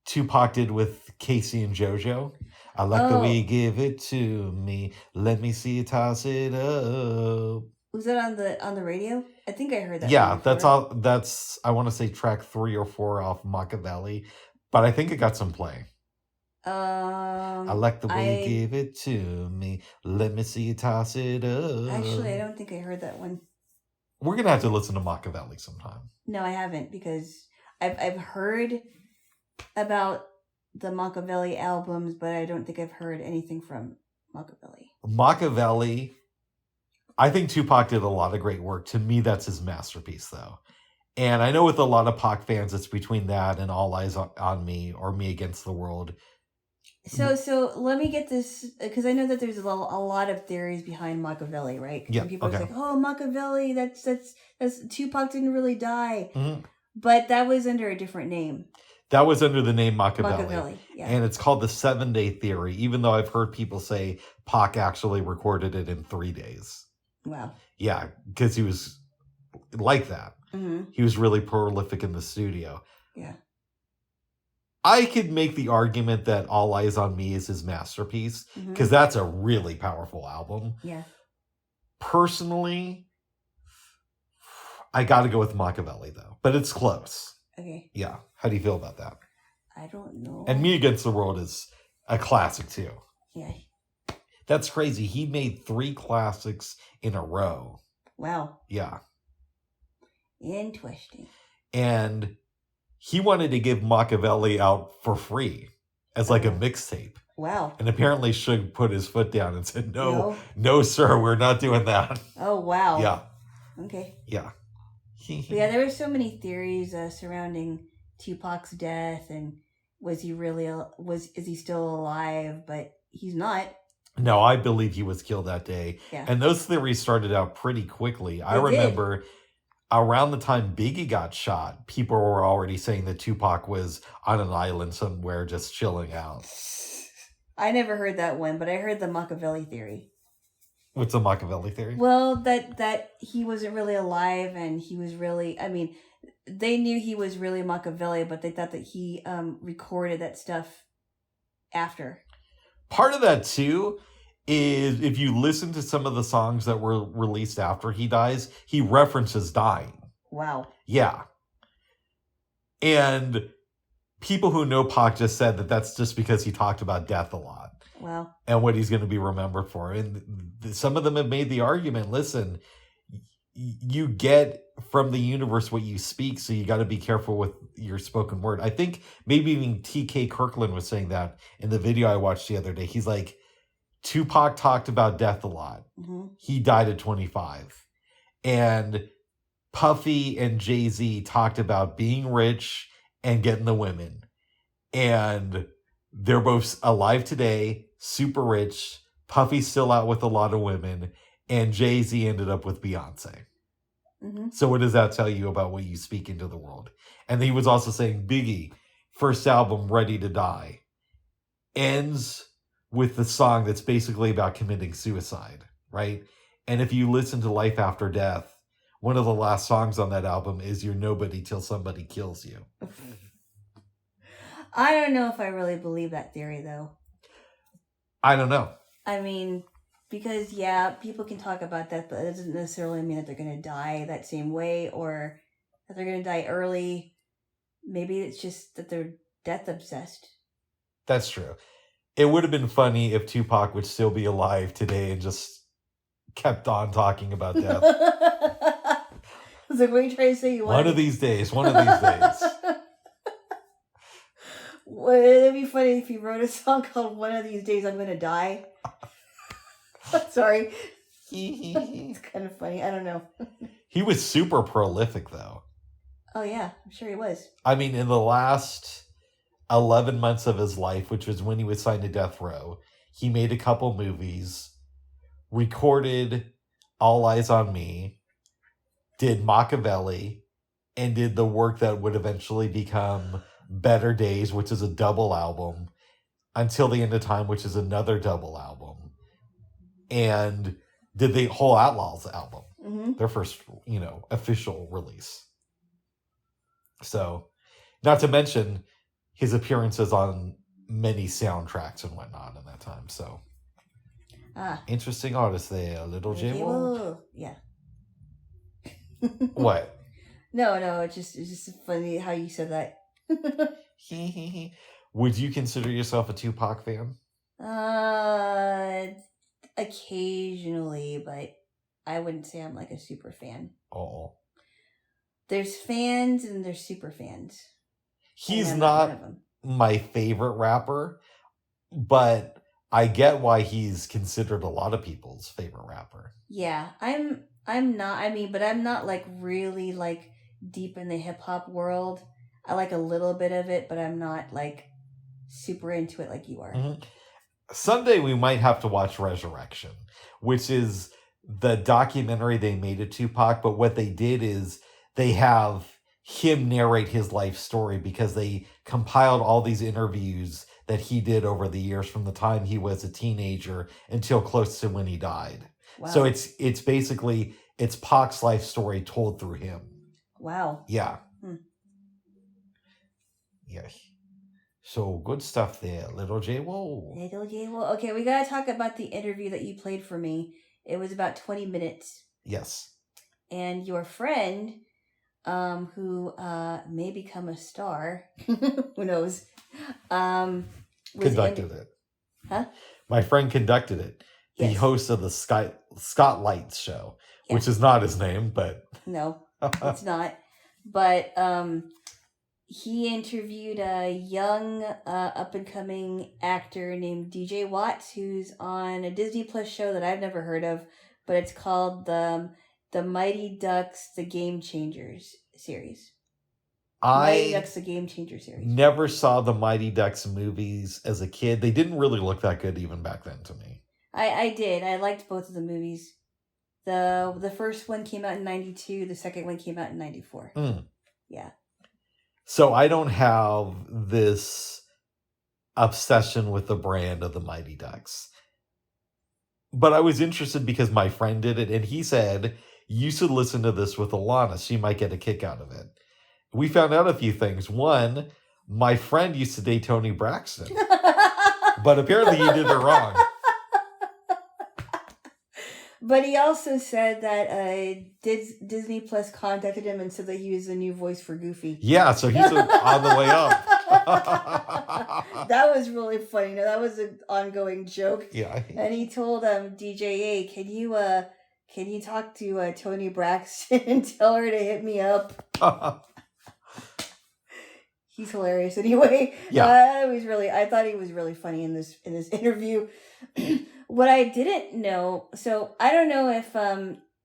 Tupac did with Casey and JoJo. I like the way you give it to me. Let me see you toss it up. Was that on the radio? I think I heard that. Yeah, that's I want to say track 3 or 4 off Machiavelli, but I think it got some play. I like the way you give it to me. Let me see you toss it up. Actually, I don't think I heard that one. We're gonna have to listen to Machiavelli sometime. No, I haven't, because I've heard about the Machiavelli albums, but I don't think I've heard anything from Machiavelli. Machiavelli, I think Tupac did a lot of great work. To me, that's his masterpiece, though. And I know with a lot of Pac fans, it's between that and All Eyes on Me or Me Against the World. So let me get this, because I know that there's a lot of theories behind Machiavelli, right? Yeah. And people are like, oh, Machiavelli, that's Tupac didn't really die. Mm-hmm. But that was under a different name. That was under the name Machiavelli. Yeah. And it's called the 7-day theory, even though I've heard people say Pac actually recorded it in 3 days. Wow. Yeah, because he was like that. Mm-hmm. He was really prolific in the studio. Yeah. I could make the argument that All Eyes on Me is his masterpiece, because that's a really powerful album. Yeah. Personally, I got to go with Machiavelli, though. But it's close. Okay. Yeah. How do you feel about that? I don't know. And Me Against the World is a classic, too. Yeah. That's crazy. He made 3 classics in a row. Wow. Yeah. Interesting. And he wanted to give Machiavelli out for free as like a mixtape. Wow. And apparently Suge put his foot down and said, no, sir, we're not doing that. Oh, wow. Yeah. Okay. Yeah. But yeah, there were so many theories surrounding Tupac's death, and is he still alive? But he's not. No, I believe he was killed that day. Yeah. And those theories started out pretty quickly. I remember around the time Biggie got shot, people were already saying that Tupac was on an island somewhere just chilling out. I never heard that one, but I heard the Machiavelli theory. What's the Machiavelli theory? Well, that he wasn't really alive, and he was really, I mean, they knew he was really Machiavelli, but they thought that he recorded that stuff after. Part of that, too, is if you listen to some of the songs that were released after he dies, he references dying. Wow. Yeah. And people who know Pac just said that that's just because he talked about death a lot. Wow. And what he's going to be remembered for. And some of them have made the argument, listen, you get from the universe what you speak, so you got to be careful with your spoken word. I think maybe even T.K. Kirkland was saying that in the video I watched the other day. He's like, Tupac talked about death a lot. Mm-hmm. He died at 25. And Puffy and Jay-Z talked about being rich and getting the women. And they're both alive today, super rich. Puffy's still out with a lot of women. And Jay-Z ended up with Beyonce. Mm-hmm. So what does that tell you about what you speak into the world? And he was also saying Biggie, first album, Ready to Die, ends with the song that's basically about committing suicide, right? And if you listen to Life After Death, one of the last songs on that album is "You're Nobody Till Somebody Kills You." I don't know if I really believe that theory, though. I don't know. I mean, because, people can talk about that, but it doesn't necessarily mean that they're going to die that same way or that they're going to die early. Maybe it's just that they're death obsessed. That's true. It would have been funny if Tupac would still be alive today and just kept on talking about death. I was like, what are you trying to say? One of these days. Well, it'd be funny if he wrote a song called "One of These Days I'm Gonna Die." Sorry. It's kind of funny. I don't know. He was super prolific, though. Oh, yeah. I'm sure he was. I mean, in the last 11 months of his life, which was when he was signed to Death Row, he made a couple movies, recorded All Eyes on Me, did Machiavelli, and did the work that would eventually become Better Days, which is a double album, Until the End of Time, which is another double album, and did the whole Outlaws album, their first, official release. So, not to mention his appearances on many soundtracks and whatnot in that time. So, interesting artist there, Little Jaylo. Yeah. What? No, it's just funny how you said that. Would you consider yourself a Tupac fan? Occasionally, but I wouldn't say I'm like a super fan. Oh. There's fans and there's super fans. He's not my favorite rapper, but I get why he's considered a lot of people's favorite rapper. Yeah, I'm not. I mean, but I'm not like really like deep in the hip hop world. I like a little bit of it, but I'm not like super into it like you are. Mm-hmm. Someday we might have to watch Resurrection, which is the documentary they made of Tupac, but what they did is they have him narrate his life story because they compiled all these interviews that he did over the years from the time he was a teenager until close to when he died. Wow. So it's basically, it's Pac's life story told through him. Wow. Yeah. Yeah. So good stuff there, Little Jaylo. Little Jaylo. Okay, we gotta talk about the interview that you played for me. It was about 20 minutes. Yes. And your friend, who may become a star, who knows, conducted it. Huh? My friend conducted it. Yes. The host of the Scott Lights show, which is not his name, but... No, it's not. But he interviewed a young up-and-coming actor named DJ Watts, who's on a Disney Plus show that I've never heard of, but it's called the Mighty Ducks, The Game Changers series. Mighty Ducks, The Game Changer series. Never saw the Mighty Ducks movies as a kid. They didn't really look that good even back then to me. I did. I liked both of the movies. The first one came out in 92. The second one came out in 94. Yeah. So I don't have this obsession with the brand of the Mighty Ducks. But I was interested because my friend did it, and he said, you should listen to this with Alana. She might get a kick out of it. We found out a few things. One, my friend used to date Toni Braxton. But apparently you did it wrong. But he also said that Disney Plus contacted him and said that he was the new voice for Goofy. Yeah, so he's on the way up. That was really funny. No, that was an ongoing joke. Yeah. And he told DJ A, can you talk to Toni Braxton and tell her to hit me up? He's hilarious anyway. Yeah. I thought he was really funny in this interview. What I didn't know, so I don't know if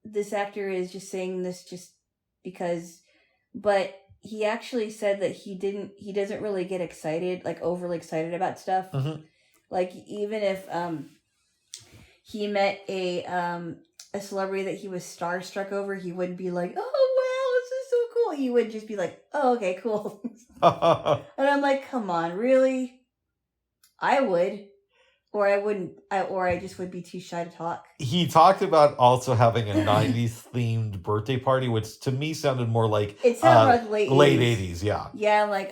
this actor is just saying this just because, but he actually said that he doesn't really get excited, like overly excited about stuff. Mm-hmm. Like even if he met a celebrity that he was starstruck over, he wouldn't be like, oh wow, this is so cool. He would just be like, oh okay, cool. And I'm like, come on, really? I would. Or I wouldn't, or I just would be too shy to talk. He talked about also having a 90s themed birthday party, which to me sounded more like it sounded like late 80s, yeah. Yeah, I'm like,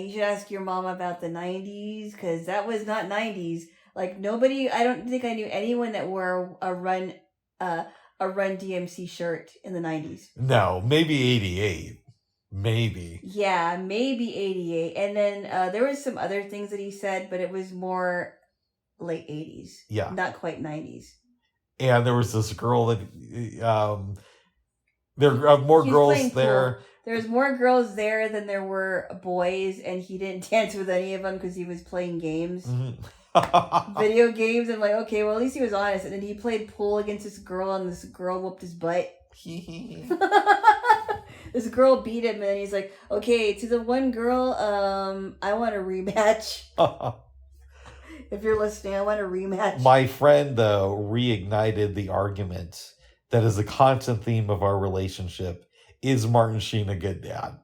you should ask your mom about the 90s, because that was not 90s. Like, nobody, I don't think I knew anyone that wore a Run DMC shirt in the 90s. No, maybe 88. Maybe. Yeah, maybe 88. And then there was some other things that he said, but it was more late 80s. Yeah. Not quite 90s. And there was this girl that there are more girls there. Pool. There was more girls there than there were boys, and he didn't dance with any of them because he was playing games. Mm-hmm. Video games. I'm like, okay, well, at least he was honest. And then he played pool against this girl, and this girl whooped his butt. This girl beat him, and then he's like, okay, to the one girl, I want a rematch. If you're listening, I want a rematch. My friend, though, reignited the argument that is a constant theme of our relationship. Is Martin Sheen a good dad?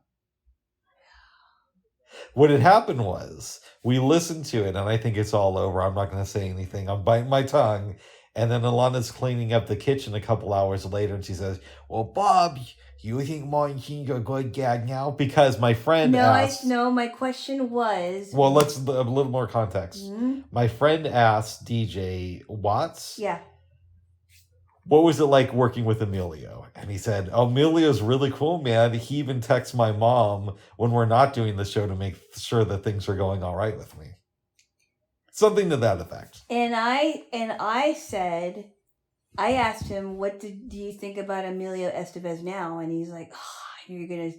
What had happened was, we listened to it, and I think it's all over. I'm not going to say anything. I'm biting my tongue. And then Alana's cleaning up the kitchen a couple hours later, and she says, well, Bob, you think Martin Sheen's a good dad now? Because my friend asked... No, my question was... Well, let's... A little more context. Mm-hmm. My friend asked DJ Watts... Yeah. What was it like working with Emilio? And he said, Emilio's really cool, man. He even texts my mom when we're not doing the show to make sure that things are going all right with me. Something to that effect. And I said, I asked him, what do you think about Emilio Estevez now? And he's like, you're going to...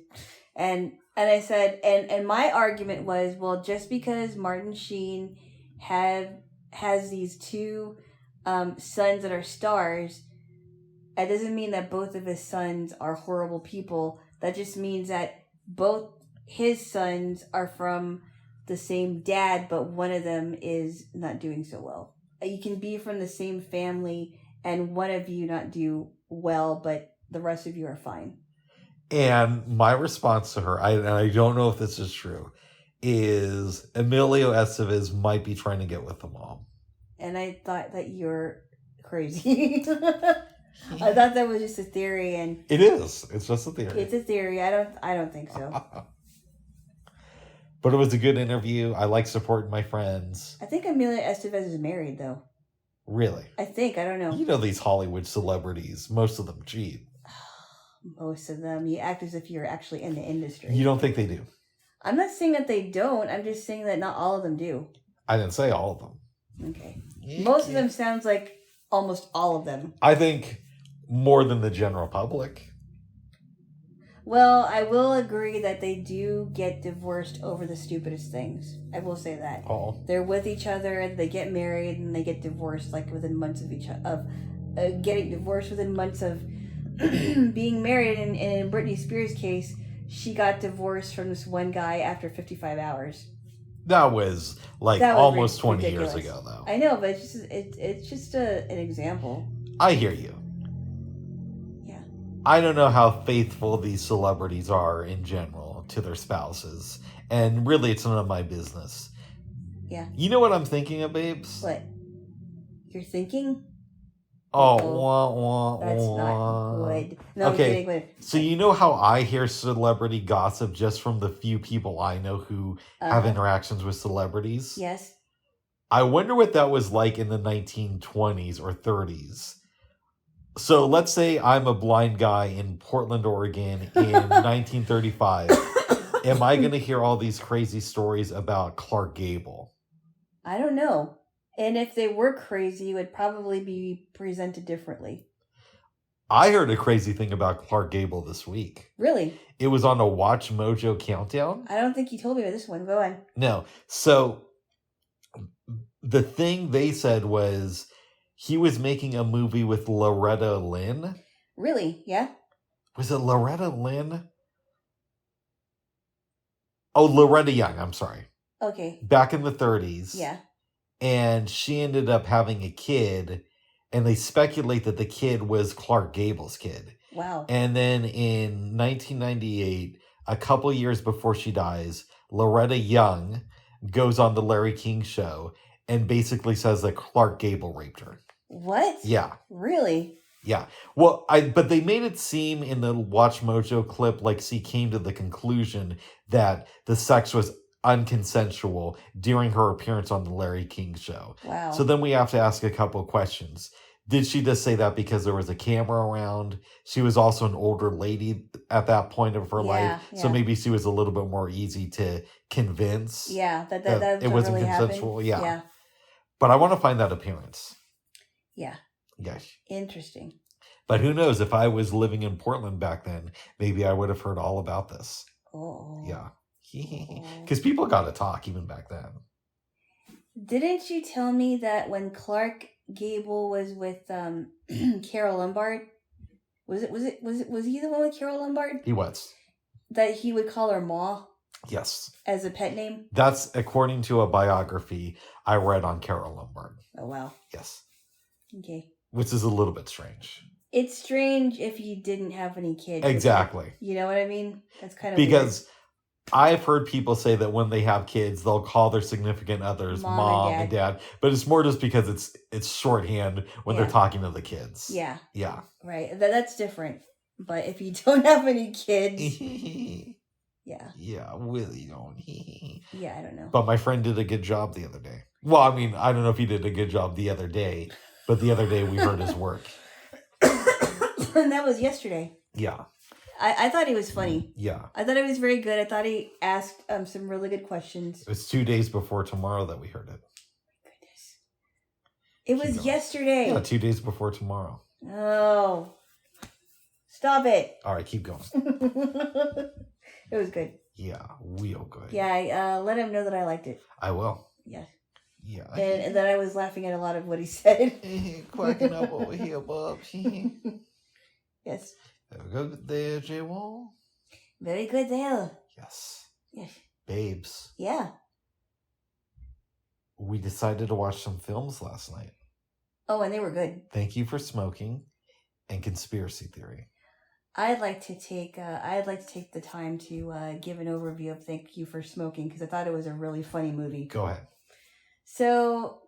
And I said, and my argument was, well, just because Martin Sheen has these two sons that are stars... That doesn't mean that both of his sons are horrible people. That just means that both his sons are from the same dad, but one of them is not doing so well. You can be from the same family and one of you not do well, but the rest of you are fine. And my response to her, and I don't know if this is true, is Emilio Estevez might be trying to get with the mom. And I thought that you're crazy. I thought that was just a theory, and it is. It's just a theory. It's a theory. I don't think so. But it was a good interview. I like supporting my friends. I think Emilio Estevez is married, though. Really? I think. I don't know. You know these Hollywood celebrities. Most of them cheat. Most of them. You act as if you're actually in the industry. You don't think they do? I'm not saying that they don't. I'm just saying that not all of them do. I didn't say all of them. Okay. Most of them sounds like almost all of them. I think more than the general public. Well, I will agree that they do get divorced over the stupidest things. I will say that. Oh. They're with each other, they get married, and they get divorced like within months of getting divorced within months of being married. And in Britney Spears' case, she got divorced from this one guy after 55 hours. That was almost 20 ridiculous. years ago, though. I know, but it's just an example. I hear you. Yeah. I don't know how faithful these celebrities are in general to their spouses. And really, it's none of my business. Yeah. You know what I'm thinking of, babes? What? You're thinking? Oh, wah. That's not good. No, okay. I'm kidding. So you know how I hear celebrity gossip just from the few people I know who have interactions with celebrities? Yes. I wonder what that was like in the 1920s or 30s. So let's say I'm a blind guy in Portland, Oregon in 1935. Am I going to hear all these crazy stories about Clark Gable? I don't know. And if they were crazy, it would probably be presented differently. I heard a crazy thing about Clark Gable this week. Really? It was on a Watch Mojo countdown. I don't think you told me about this one. Go on. No. So the thing they said was he was making a movie with Loretta Lynn. Really? Yeah? Was it Loretta Lynn? Oh, Loretta Young. I'm sorry. Okay. Back in the 30s. Yeah. And she ended up having a kid, and they speculate that the kid was Clark Gable's kid. Wow. And then in 1998, a couple years before she dies, Loretta Young goes on the Larry King show and basically says that Clark Gable raped her. What? Yeah. Really? Yeah. Well, but they made it seem in the Watch Mojo clip like she came to the conclusion that the sex was unconsensual during her appearance on the Larry King show. Wow. So then we have to ask a couple of questions. Did she just say that because there was a camera around? She was also an older lady at that point of her life. Yeah. So maybe she was a little bit more easy to convince. Yeah, that it wasn't really consensual. Happened. Yeah. But I want to find that appearance. Yeah. Yes. Interesting. But who knows, if I was living in Portland back then, maybe I would have heard all about this. Oh. Yeah. Because people got to talk even back then. Didn't you tell me that when Clark Gable was with Carol Lombard, was he the one with Carol Lombard? He was. That he would call her Ma? Yes. As a pet name? That's according to a biography I read on Carol Lombard. Oh, wow. Yes. Okay. Which is a little bit strange. It's strange if he didn't have any kids. Exactly. You know what I mean? That's kind of because weird. I've heard people say that when they have kids, they'll call their significant others mom and dad. But it's more just because it's shorthand when they're talking to the kids. Yeah. Yeah. Right. That's different. But if you don't have any kids... yeah. Yeah, really don't. Yeah, I don't know. But my friend did a good job the other day. Well, I mean, I don't know if he did a good job the other day, but the other day we heard his work. And that was yesterday. Yeah. I thought he was funny. Yeah. I thought he was very good. I thought he asked some really good questions. It was 2 days before tomorrow that we heard it. Goodness. It was yesterday. Yeah, 2 days before tomorrow. Oh. Stop it. All right, keep going. It was good. Yeah, real good. Yeah, let him know that I liked it. I will. Yeah. Yeah. And that I was laughing at a lot of what he said. Quacking up over here, Bob. Yes. Very good there, Jaylo. Very good there. Yes. Yes. Babes. Yeah. We decided to watch some films last night. Oh, and they were good. Thank You for Smoking and Conspiracy Theory. I'd like to take the time to give an overview of Thank You for Smoking because I thought it was a really funny movie. Go ahead. So,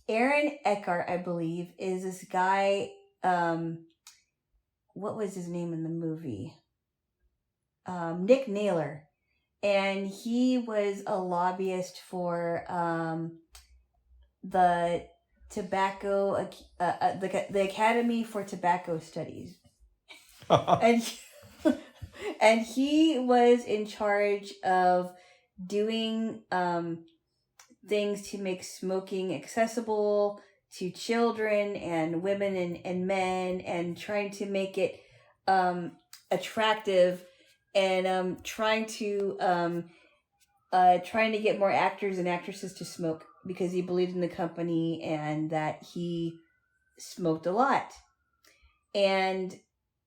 Aaron Eckhart, I believe, is this guy. What was his name in the movie? Nick Naylor, and he was a lobbyist for the tobacco, the Academy for Tobacco Studies. and he was in charge of doing things to make smoking accessible to children and women and men, and trying to make it attractive, and trying to get more actors and actresses to smoke because he believed in the company and that he smoked a lot. And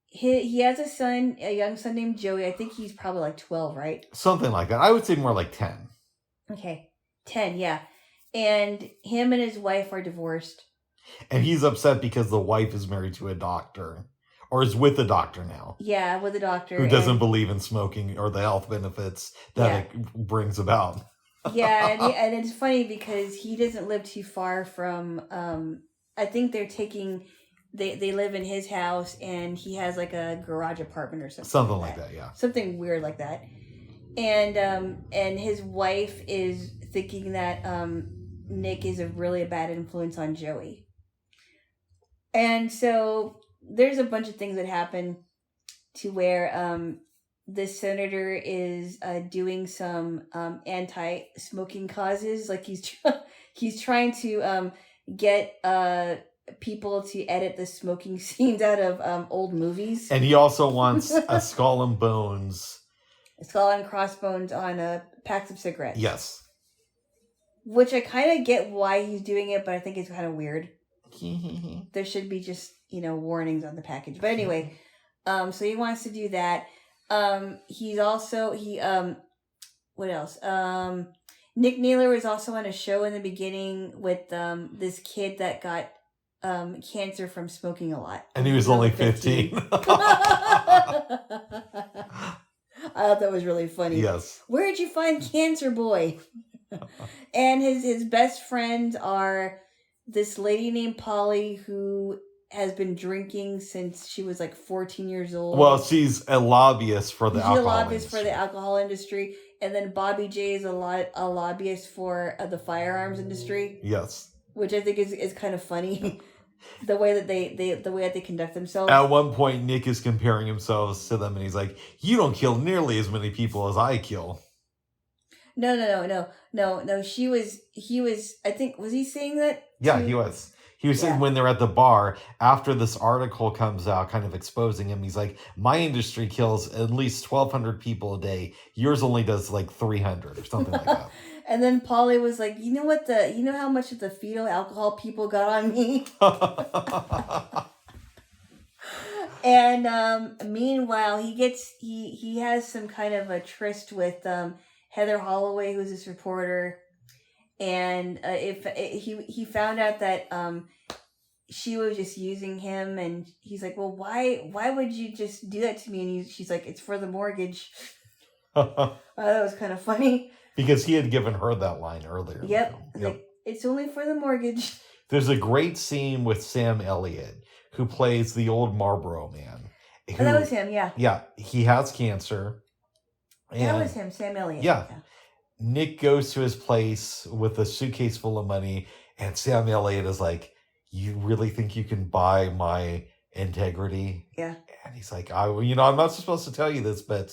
he has a young son named Joey. I think he's probably like 12, right? Something like that. I would say more like 10. Okay. 10, yeah. And him and his wife are divorced. And he's upset because the wife is married to a doctor. Or is with a doctor now. Yeah, with a doctor. Who doesn't believe in smoking or the health benefits that it brings about. Yeah, and it's funny because he doesn't live too far from... I think they're taking... They live in his house, and he has like a garage apartment or something. Something like that, yeah. Something weird like that. And his wife is thinking that Nick is a really bad influence on Joey. And so there's a bunch of things that happen to where this senator is doing some anti-smoking causes. Like he's trying to get people to edit the smoking scenes out of old movies. And he also wants a skull and bones. A skull and crossbones on packs of cigarettes. Yes. Which I kind of get why he's doing it, but I think it's kind of weird. There should be just, warnings on the package. But anyway, so he wants to do that. He's also, what else? Nick Naylor was also on a show in the beginning with this kid that got cancer from smoking a lot. And he was only 15. I thought that was really funny. Yes. Where did you find Cancer Boy? And his best friends are this lady named Polly who has been drinking since she was like 14 years old. Well, she's a lobbyist for the alcohol industry. She's a lobbyist for the alcohol industry. And then Bobby J is a lobbyist for the firearms industry. Yes. Which I think is kind of funny. The way that they conduct themselves. At one point, Nick is comparing himself to them, and he's like, "You don't kill nearly as many people as I kill." No. He was. I think, was he saying that? Yeah, he was. He was saying when they're at the bar after this article comes out, kind of exposing him. He's like, "My industry kills at least 1,200 people a day. Yours only does like 300 or something like that." And then Polly was like, you know how much of the fetal alcohol people got on me? And meanwhile, he has some kind of a tryst with Heather Holloway, who's this reporter, and he found out that she was just using him, and he's like, well, why would you just do that to me? And she's like, it's for the mortgage. That was kind of funny. Because he had given her that line earlier. Yep. Like, it's only for the mortgage. There's a great scene with Sam Elliott, who plays the old Marlboro man. That was him, yeah. Yeah, he has cancer. That was him, Sam Elliott. Yeah. Nick goes to his place with a suitcase full of money, and Sam Elliott is like, you really think you can buy my integrity? Yeah. And he's like, I'm not supposed to tell you this, but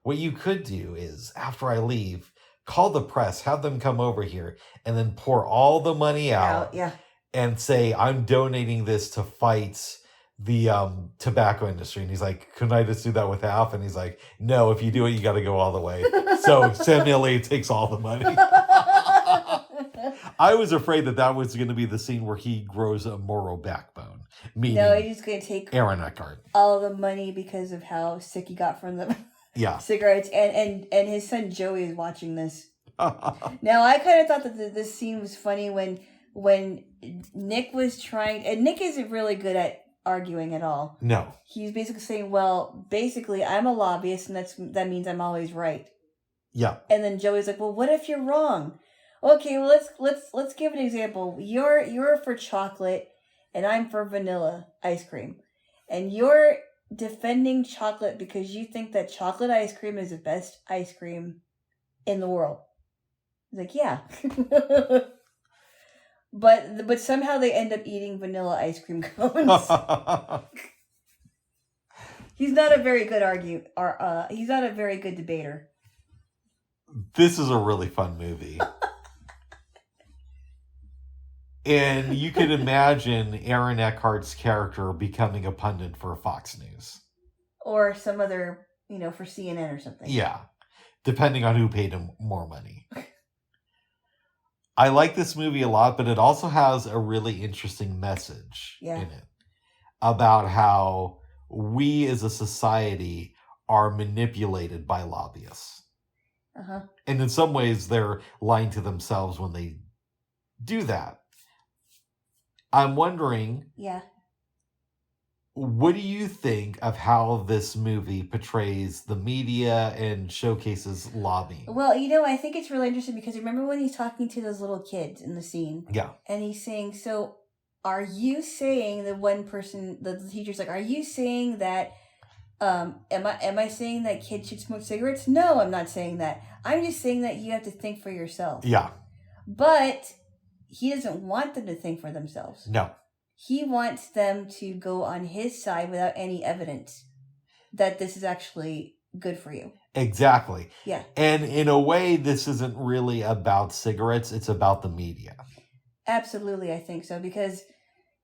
what you could do is, after I leave, call the press, have them come over here, and then pour all the money out and say, I'm donating this to fight the tobacco industry. And he's like, couldn't I just do that with half? And he's like, no, if you do it, you got to go all the way. So Sam Elliott takes all the money. I was afraid that was going to be the scene where he grows a moral backbone. No, he's going to take Aaron Eckhart all the money because of how sick he got from the cigarettes. And his son Joey is watching this. Now, I kind of thought that this scene was funny when Nick was trying, and Nick isn't really good at arguing at all. No. He's basically saying, well, basically, I'm a lobbyist, and that means I'm always right. Yeah. And then Joey's like, well, what if you're wrong? Okay, well, let's give an example. You're for chocolate, and I'm for vanilla ice cream. And you're defending chocolate because you think that chocolate ice cream is the best ice cream in the world. He's like, yeah. But somehow they end up eating vanilla ice cream cones. He's not a very good he's not a very good debater. This is a really fun movie. And you could imagine Aaron Eckhart's character becoming a pundit for Fox News. Or some other, for CNN or something. Yeah. Depending on who paid him more money. I like this movie a lot, but it also has a really interesting message in it about how we as a society are manipulated by lobbyists. Uh-huh. And in some ways, they're lying to themselves when they do that. I'm wondering, what do you think of how this movie portrays the media and showcases lobbying? Well, I think it's really interesting because remember when he's talking to those little kids in the scene? Yeah. And he's saying, so are you saying the teacher's like, are you saying that, am I saying that kids should smoke cigarettes? No, I'm not saying that. I'm just saying that you have to think for yourself. Yeah. But he doesn't want them to think for themselves. No. He wants them to go on his side without any evidence that this is actually good for you. Exactly. Yeah. And in a way, this isn't really about cigarettes. It's about the media. Absolutely, I think so. Because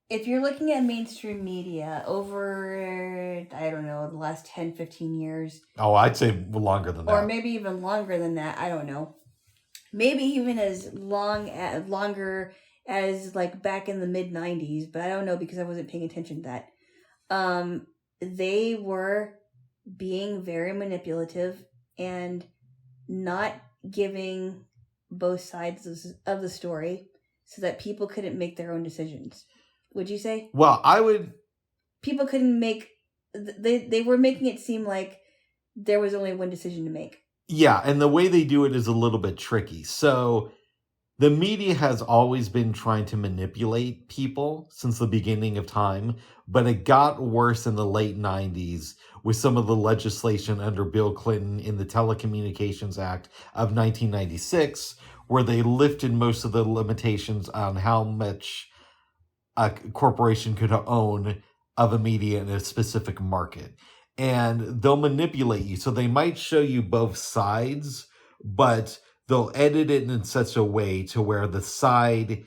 if you're looking at mainstream media over, I don't know, the last 10, 15 years. Oh, I'd say longer than that. Or maybe even longer than that. I don't know. Maybe even longer as like back in the mid-90s, but I don't know because I wasn't paying attention to that. They were being very manipulative and not giving both sides of the story so that people couldn't make their own decisions. Would you say? Well, I would... People couldn't make... They were making it seem like there was only one decision to make. Yeah, and the way they do it is a little bit tricky. So The media has always been trying to manipulate people since the beginning of time, but it got worse in the late 90s with some of the legislation under Bill Clinton in the Telecommunications Act of 1996, where they lifted most of the limitations on how much a corporation could own of a media in a specific market. And they'll manipulate you. So they might show you both sides, but they'll edit it in such a way to where the side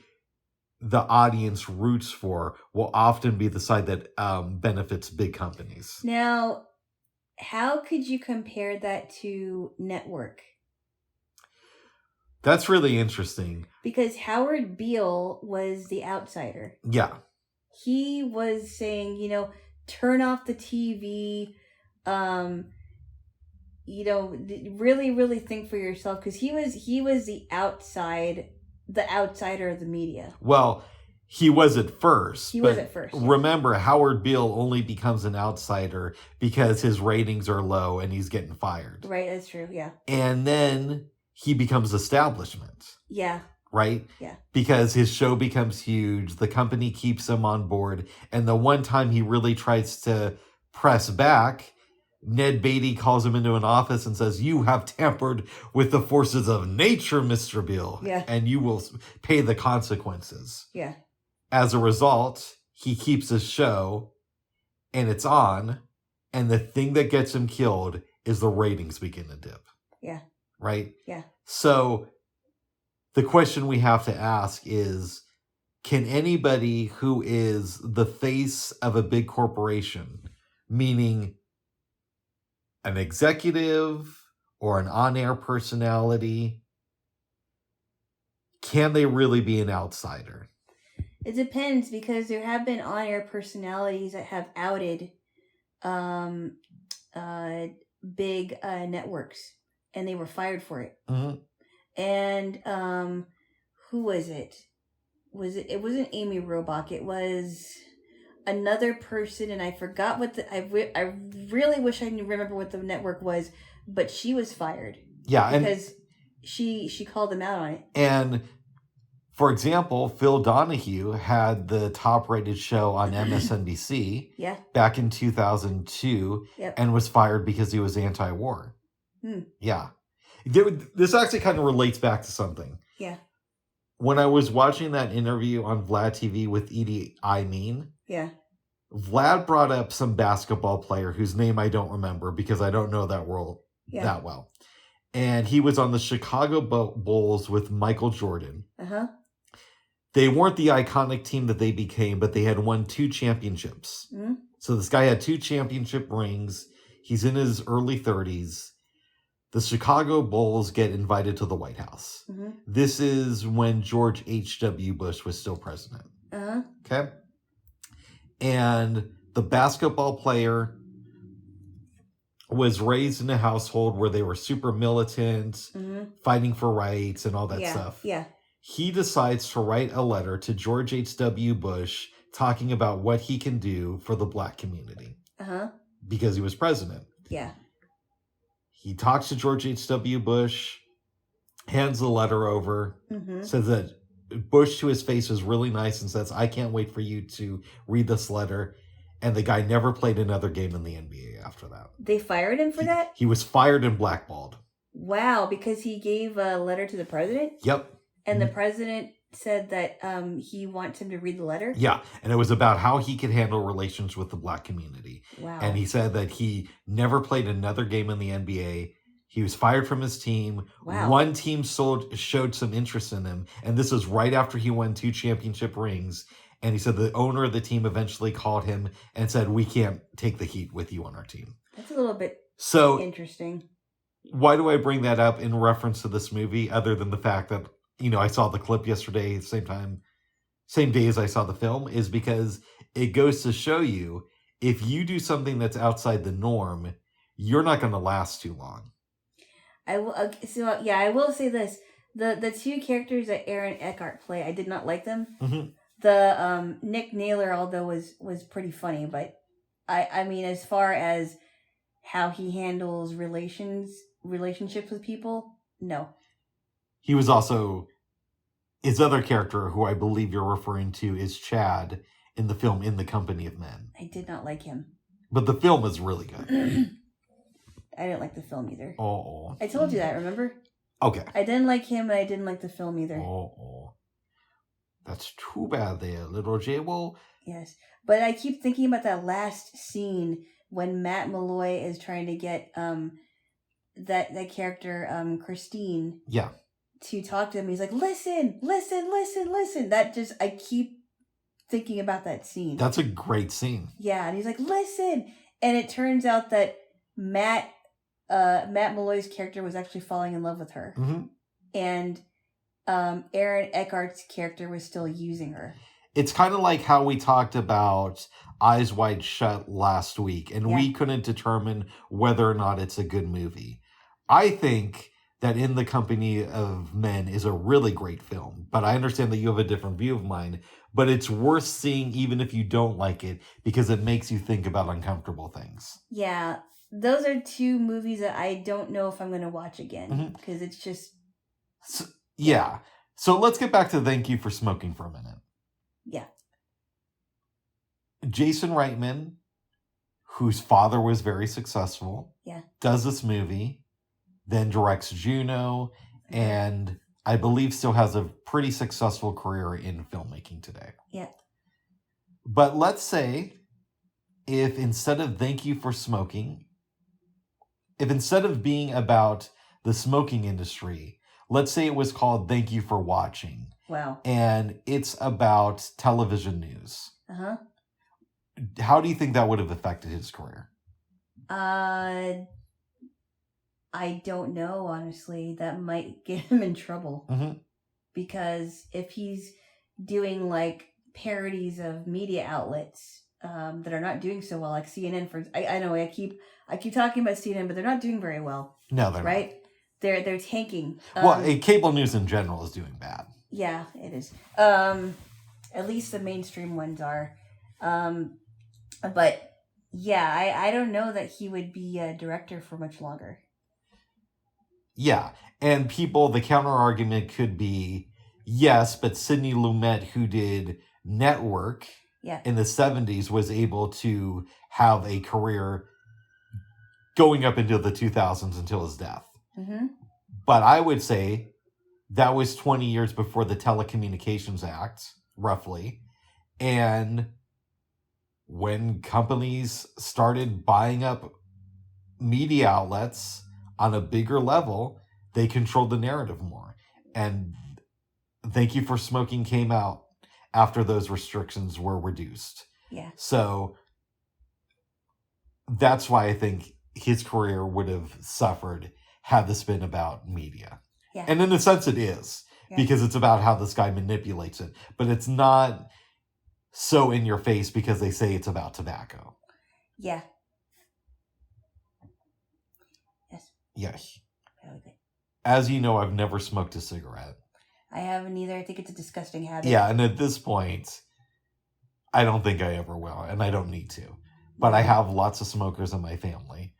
the audience roots for will often be the side that benefits big companies. Now, how could you compare that to network? That's really interesting. Because Howard Beale was the outsider. Yeah. He was saying, turn off the TV, really, really think for yourself, because he was the outsider of the media. Well, he was at first. Remember, Howard Beale only becomes an outsider because his ratings are low and he's getting fired. Right, that's true, yeah. And then he becomes establishment. Yeah. Right? Yeah. Because his show becomes huge, the company keeps him on board, and the one time he really tries to press back, Ned Beatty calls him into an office and says, "You have tampered with the forces of nature, Mr. Beale, and you will pay the consequences." Yeah. As a result, he keeps his show, and it's on, and the thing that gets him killed is the ratings begin to dip. Yeah. Right? Yeah. So the question we have to ask is, can anybody who is the face of a big corporation, meaning an executive or an on-air personality, can they really be an outsider? It depends, because there have been on-air personalities that have outed big networks, and they were fired for it. Mm-hmm. And who was it? It wasn't Amy Robach. It was another person, and I forgot what I really wish I knew remember what the network was, but she was fired. Yeah, because she called them out on it. And for example, Phil Donahue had the top-rated show on MSNBC back in 2002 and was fired because he was anti-war. Yeah. This actually kind of relates back to something. Yeah. When I was watching that interview on Vlad TV with Edie Amin, Vlad brought up some basketball player whose name I don't remember because I don't know that world that well. And he was on the Chicago Bulls with Michael Jordan. Uh-huh. They weren't the iconic team that they became, but they had won 2 championships. Mm-hmm. So this guy had 2 championship rings. He's in his early 30s. The Chicago Bulls get invited to the White House. Mm-hmm. This is when George H.W. Bush was still president. Uh-huh. Okay? And the basketball player was raised in a household where they were super militant, fighting for rights and all that stuff. Yeah. He decides to write a letter to George H.W. Bush talking about what he can do for the black community. Uh-huh. Because he was president. Yeah. He talks to George H.W. Bush, hands the letter over, says that Bush to his face was really nice and says, "I can't wait for you to read this letter." And the guy never played another game in the NBA after that. They fired him for that? He was fired and blackballed. Wow, because he gave a letter to the president? Yep. And the president said that he wants him to read the letter? Yeah, and it was about how he could handle relations with the black community. Wow. And he said that he never played another game in the NBA. He was fired from his team. Wow. One team showed some interest in him, and this was right after he won 2 championship rings. And he said the owner of the team eventually called him and said, "We can't take the heat with you on our team." That's a little bit interesting. Why do I bring that up in reference to this movie, other than the fact that, I saw the clip yesterday at the same day as I saw the film, is because it goes to show you, if you do something that's outside the norm, you're not going to last too long. I will say this. The 2 characters that Aaron Eckhart play, I did not like them. Mm-hmm. The Nick Naylor, although was pretty funny, but I mean, as far as how he handles relationships with people, no. He was also his other character, who I believe you're referring to, is Chad in the film In the Company of Men. I did not like him. But the film is really good. I didn't like the film either. Oh. I told you that, remember? Okay. I didn't like him, and I didn't like the film either. Oh. That's too bad there, little Jaylo. Yes. But I keep thinking about that last scene when Matt Malloy is trying to get that character, Christine. Yeah. To talk to him. He's like, listen. That just, I keep thinking about that scene. That's a great scene. Yeah, and he's like, listen. And it turns out that Matt Malloy's character was actually falling in love with her. Mm-hmm. And Aaron Eckhart's character was still using her. It's kind of like how we talked about Eyes Wide Shut last week, and we couldn't determine whether or not it's a good movie. I think that In the Company of Men is a really great film, but I understand that you have a different view of mine. But it's worth seeing even if you don't like it, because it makes you think about uncomfortable things. Yeah, those are two movies that I don't know if I'm going to watch again, because it's just... So let's get back to Thank You for Smoking for a minute. Yeah. Jason Reitman, whose father was very successful, does this movie, then directs Juno, and I believe still has a pretty successful career in filmmaking today. Yeah. But let's say if instead of Thank You for Smoking, if instead of being about the smoking industry, let's say it was called Thank You for Watching. Wow. And it's about television news. Uh-huh. How do you think that would have affected his career? I don't know, honestly. That might get him in trouble. Mm-hmm. Because if he's doing like parodies of media outlets that are not doing so well, like CNN, I know I keep talking about CNN, but they're not doing very well. No, they're right? Not. They're tanking. Well, cable news in general is doing bad. Yeah, it is. At least the mainstream ones are. But yeah, I don't know that he would be a director for much longer. Yeah, and the counter argument could be, yes, but Sidney Lumet, who did Network in the 70s, was able to have a career going up into the 2000s until his death. Mm-hmm. But I would say that was 20 years before the Telecommunications Act, roughly. And when companies started buying up media outlets on a bigger level, they controlled the narrative more. And Thank You for Smoking came out after those restrictions were reduced. Yeah. So that's why I think his career would have suffered had this been about media. Yeah. And in a sense it is, because it's about how this guy manipulates it. But it's not so in your face because they say it's about tobacco. Yeah. Yes. Yes. Really good. As you know, I've never smoked a cigarette. I haven't either. I think it's a disgusting habit. Yeah, and at this point, I don't think I ever will, and I don't need to. But I have lots of smokers in my family.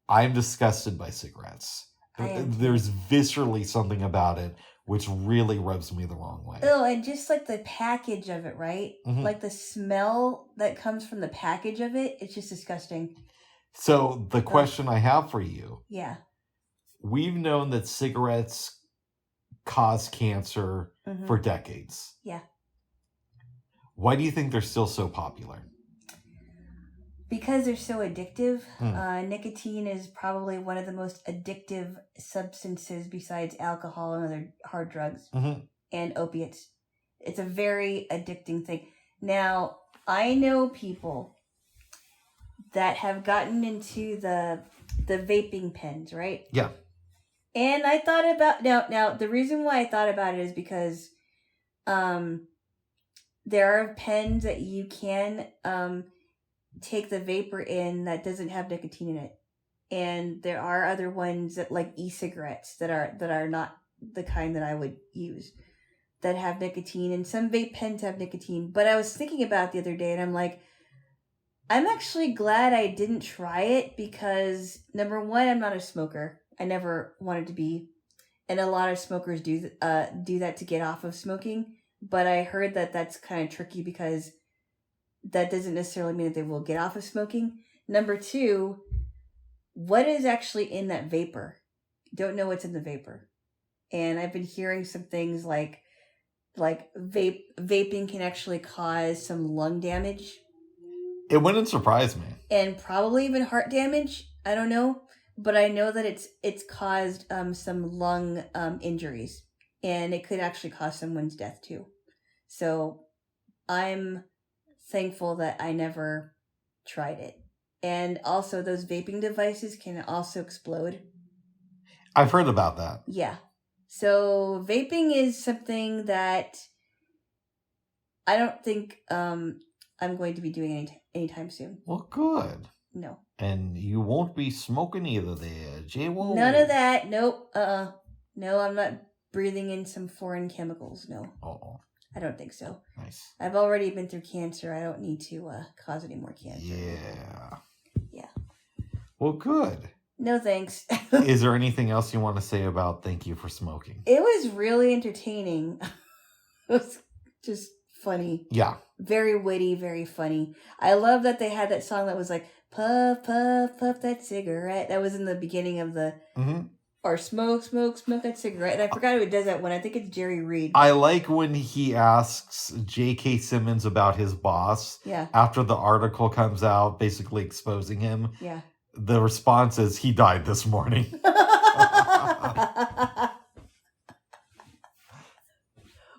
I'm disgusted by cigarettes. There's viscerally something about it which really rubs me the wrong way. Oh, and just like the package of it, right? Mm-hmm. Like the smell that comes from the package of it, it's just disgusting. So the question I have for you. Yeah. We've known that cigarettes cause cancer for decades. Yeah. Why do you think they're still so popular? Because they're so addictive. Nicotine is probably one of the most addictive substances besides alcohol and other hard drugs and opiates. It's a very addicting thing. Now, I know people that have gotten into the vaping pens, right? Yeah. And I thought about now the reason why I thought about it is because there are pens that you can take the vapor in that doesn't have nicotine in it. And there are other ones that like e-cigarettes that are not the kind that I would use that have nicotine, and some vape pens have nicotine. But I was thinking about it the other day and I'm like, I'm actually glad I didn't try it because number one, I'm not a smoker. I never wanted to be. and a lot of smokers do that to get off of smoking. But I heard that that's kind of tricky because that doesn't necessarily mean that they will get off of smoking. Number two, what is actually in that vapor? Don't know what's in the vapor. And I've been hearing some things like vaping can actually cause some lung damage. It wouldn't surprise me. And probably even heart damage. I don't know. But I know that it's caused some lung injuries. And it could actually cause someone's death too. So I'm thankful that I never tried it. And also those vaping devices can also explode. I've heard about that. Yeah. So vaping is something that I don't think I'm going to be doing anytime soon. Well, good. No. And you won't be smoking either there, Jaylo. None of that. Nope. No, I'm not breathing in some foreign chemicals. No. Oh. I don't think so. Nice. I've already been through cancer. I don't need to cause any more cancer. Yeah. Yeah. Well, good. No thanks. Is there anything else you want to say about Thank You for Smoking? It was really entertaining. It was just funny. Yeah. Very witty, very funny. I love that they had that song that was like, puff, puff, puff that cigarette. That was in the beginning of the... Mm-hmm. Or smoke, smoke, smoke that cigarette. And I forgot who does that one. I think it's Jerry Reed. I like when he asks J.K. Simmons about his boss. Yeah. After the article comes out, basically exposing him. Yeah. The response is, he died this morning.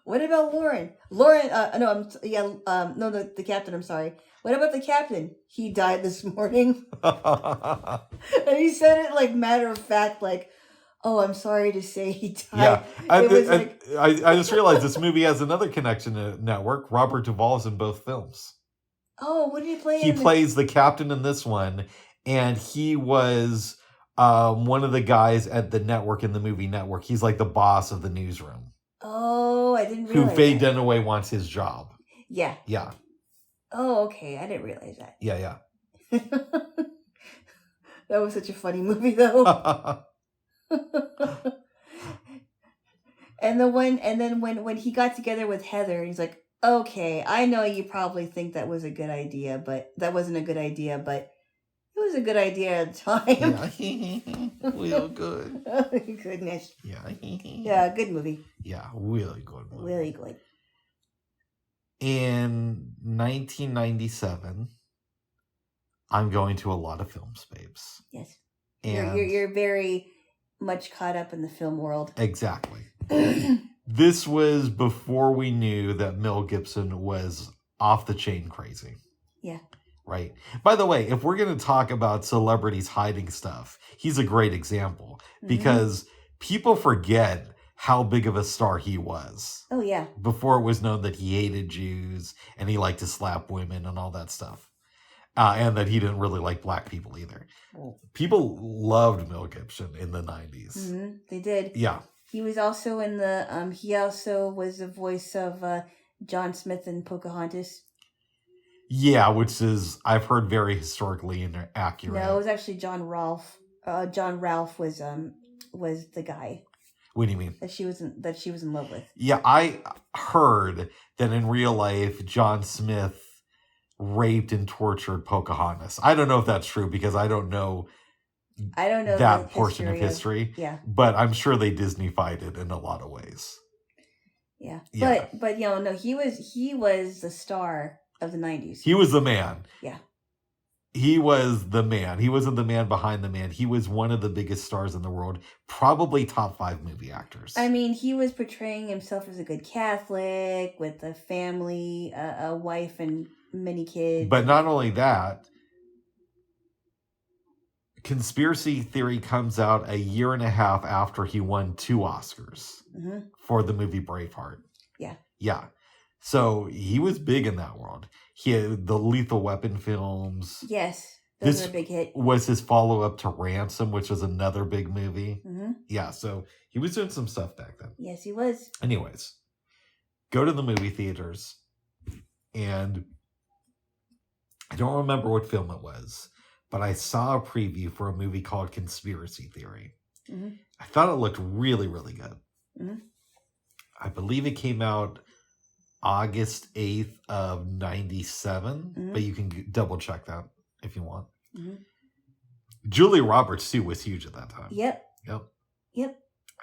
What about Lauren? Lauren, the captain, I'm sorry. What about the captain? He died this morning. And he said it like matter of fact, like, oh, I'm sorry to say he died. Yeah. I just realized this movie has another connection to Network. Robert Duvall's in both films. Oh, what did he play? He plays the captain in this one, and he was one of the guys at the network in the movie Network. He's like the boss of the newsroom. Oh, I didn't realize who Faye Dunaway wants his job. Yeah. Yeah. Oh, okay. I didn't realize that. Yeah. That was such a funny movie, though. And then when he got together with Heather, he's like, okay, I know you probably think that was a good idea, but that wasn't a good idea, but it was a good idea at the time. Yeah. Real good. Oh, goodness. Yeah. Yeah, good movie. Yeah, really good movie. Really good. In 1997, I'm going to a lot of films, babes. Yes. And you're very much caught up in the film world. Exactly. This was before we knew that Mel Gibson was off the chain crazy. Yeah. Right. By the way, if we're going to talk about celebrities hiding stuff, he's a great example because people forget how big of a star he was. Oh, yeah. Before it was known that he hated Jews and he liked to slap women and all that stuff. And that he didn't really like black people either. Oh. People loved Mel Gibson in the 90s. Mm-hmm. They did. Yeah. He was also in the, he also was the voice of John Smith in Pocahontas. Yeah, which is, I've heard, very historically inaccurate. No, it was actually John Ralph. John Ralph was the guy. What do you mean? That she was in love with. Yeah, I heard that in real life, John Smith raped and tortured Pocahontas. I don't know if that's true because I don't know that portion of history. Yeah. But I'm sure they Disney-fied it in a lot of ways. Yeah. Yeah. But no, he was the star of the 90s. He was the man. Yeah. He was the man. He wasn't the man behind the man. He was one of the biggest stars in the world. Probably top 5 movie actors. I mean, he was portraying himself as a good Catholic with a family, a wife and many kids. But not only that, Conspiracy Theory comes out a year and a half after he won 2 Oscars for the movie Braveheart. Yeah. Yeah. So he was big in that world. He had the Lethal Weapon films. Yes. Those were a big hit. Was his follow-up to Ransom, which was another big movie. Mm-hmm. Yeah, so he was doing some stuff back then. Yes, he was. Anyways, go to the movie theaters, and I don't remember what film it was, but I saw a preview for a movie called Conspiracy Theory. Mm-hmm. I thought it looked really, really good. Mm-hmm. I believe it came out August 8th of 97, but you can double check that if you want. Julia Roberts, too, was huge at that time. Yep.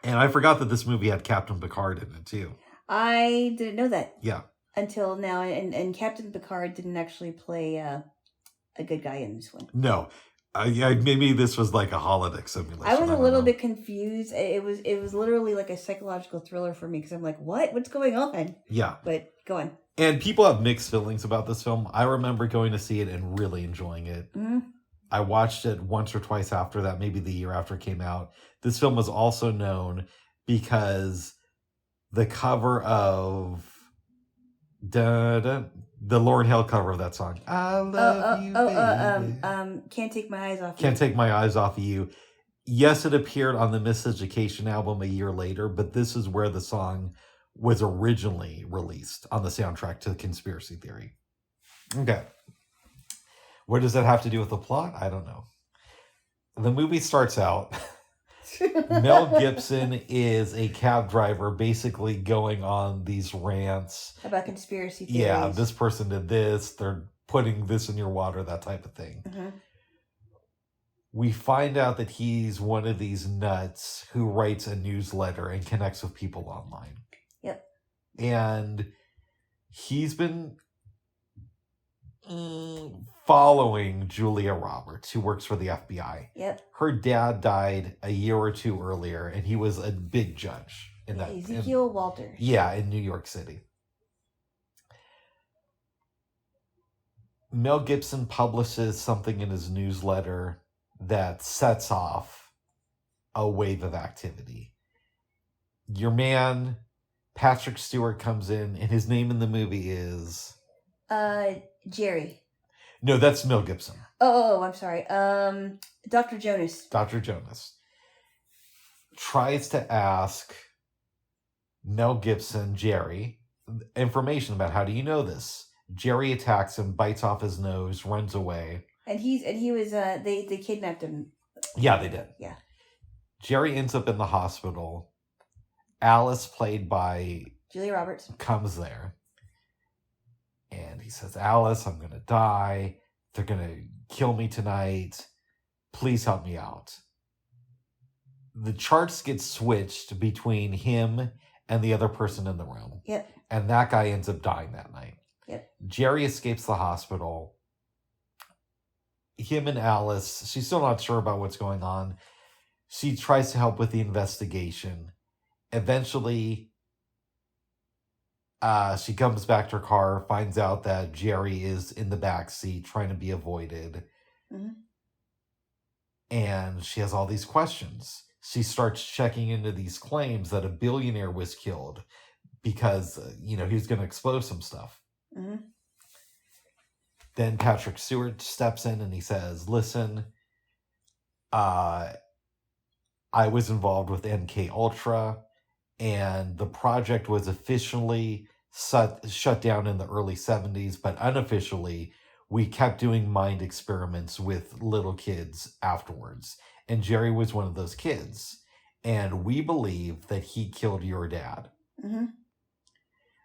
And I forgot that this movie had Captain Picard in it, too. I didn't know that. Yeah. Until now, and Captain Picard didn't actually play a good guy in this one. No. Maybe this was like a holodeck simulation. I was a little bit confused. It was literally like a psychological thriller for me because I'm like, what's going on? Yeah. But go on. And people have mixed feelings about this film. I remember going to see it and really enjoying it. I watched it once or twice after that, maybe the year after it came out. This film was also known because the cover of the Lauryn Hill cover of that song, I love you, baby. Can't Take My Eyes Off You. Can't Take My Eyes Off of You. Yes, it appeared on the Miseducation album a year later, but this is where the song was originally released on the soundtrack to Conspiracy Theory. Okay. What does that have to do with the plot? I don't know. The movie starts out. Mel Gibson is a cab driver basically going on these rants. About conspiracy theories. Yeah, this person did this. They're putting this in your water, that type of thing. We find out that he's one of these nuts who writes a newsletter and connects with people online. Yep. And he's been following Julia Roberts, who works for the FBI. Yep. Her dad died a year or two earlier, and he was a big judge in that. Ezekiel Walters. Yeah, in New York City. Mel Gibson publishes something in his newsletter that sets off a wave of activity. Your man, Patrick Stewart, comes in, and his name in the movie is... Jerry. No, that's Mel Gibson. Oh, I'm sorry. Dr. Jonas. Dr. Jonas tries to ask Mel Gibson, Jerry, information about how do you know this? Jerry attacks him, bites off his nose, runs away. And he was they kidnapped him. Yeah, they did. Yeah. Jerry ends up in the hospital. Alice, played by Julia Roberts, comes there. And he says, Alice, I'm going to die. They're going to kill me tonight. Please help me out. The charts get switched between him and the other person in the room. Yep. And that guy ends up dying that night. Yep. Jerry escapes the hospital. Him and Alice, she's still not sure about what's going on. She tries to help with the investigation. Eventually... she comes back to her car, finds out that Jerry is in the back seat trying to be avoided. And she has all these questions. She starts checking into these claims that a billionaire was killed because, he was going to expose some stuff. Then Patrick Stewart steps in and he says, listen, I was involved with MK Ultra. And the project was officially shut down in the early 70s, but unofficially, we kept doing mind experiments with little kids afterwards. And Jerry was one of those kids. And we believe that he killed your dad.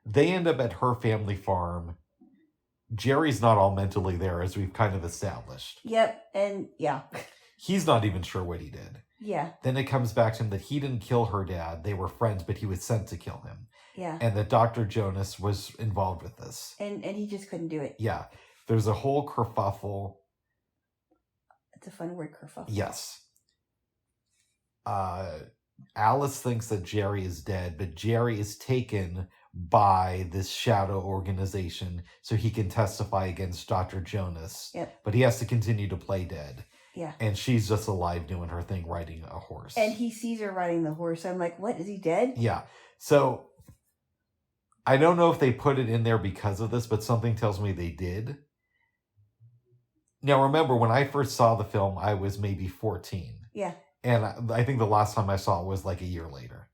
They end up at her family farm. Jerry's not all mentally there, as we've kind of established. Yep, and yeah. He's not even sure what he did. Yeah. Then it comes back to him that he didn't kill her dad. They were friends, but he was sent to kill him. Yeah. And that Dr. Jonas was involved with this. And he just couldn't do it. Yeah. There's a whole kerfuffle. It's a fun word, kerfuffle. Yes. Alice thinks that Jerry is dead, but Jerry is taken by this shadow organization so he can testify against Dr. Jonas. Yep. But he has to continue to play dead. Yeah. And she's just alive doing her thing, riding a horse. And he sees her riding the horse. I'm like, what? Is he dead? Yeah. So, I don't know if they put it in there because of this, but something tells me they did. Now, remember, when I first saw the film, I was maybe 14. Yeah. And I think the last time I saw it was like a year later.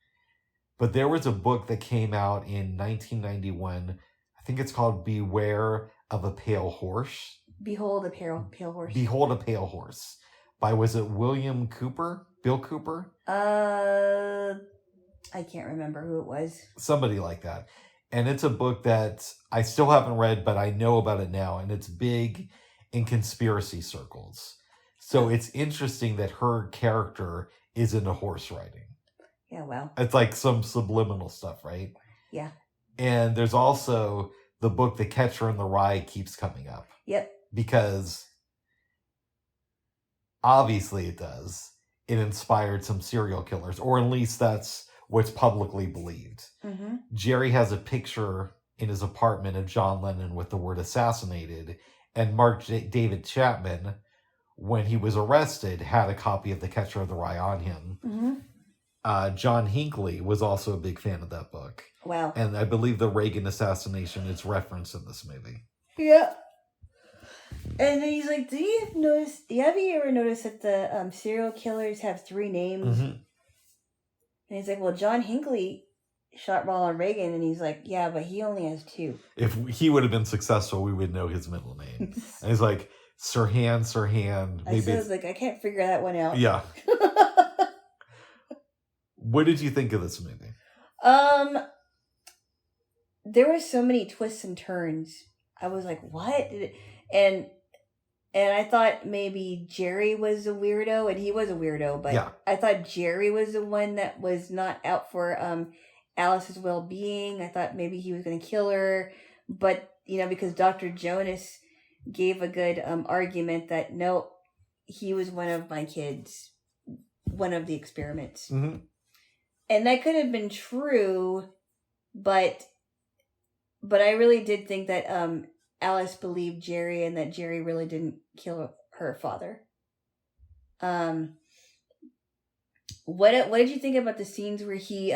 But there was a book that came out in 1991. I think it's called Beware of a Pale Horse. Behold a pale horse. Behold a Pale Horse by, was it William Cooper? Bill Cooper? I can't remember who it was. Somebody like that. And it's a book that I still haven't read, but I know about it now. And it's big in conspiracy circles. So it's interesting that her character is into horse riding. Yeah, wow. It's like some subliminal stuff, right? Yeah. And there's also the book The Catcher in the Rye keeps coming up. Yep. Because obviously it does. It inspired some serial killers, or at least that's what's publicly believed. Mm-hmm. Jerry has a picture in his apartment of John Lennon with the word assassinated, and Mark David Chapman, when he was arrested, had a copy of The Catcher in the Rye on him. Mm-hmm. John Hinckley was also a big fan of that book. Wow. And I believe the Reagan assassination is referenced in this movie. Yeah. And then he's like, have you ever noticed that the serial killers have 3 names? Mm-hmm. And he's like, well, John Hinckley shot Ronald Reagan. And he's like, yeah, but he only has 2. If he would have been successful, we would know his middle name. And he's like, Sirhan. Maybe I was like, I can't figure that one out. Yeah. What did you think of this movie? There were so many twists and turns. I was like, what? And I thought maybe Jerry was a weirdo, and he was a weirdo, but yeah. I thought Jerry was the one that was not out for Alice's well-being. I thought maybe he was going to kill her, but because Dr. Jonas gave a good argument that no, he was one of my kids, one of the experiments. Mm-hmm. And that could have been true, but I really did think that Alice believed Jerry, and that Jerry really didn't kill her father. What did you think about the scenes where he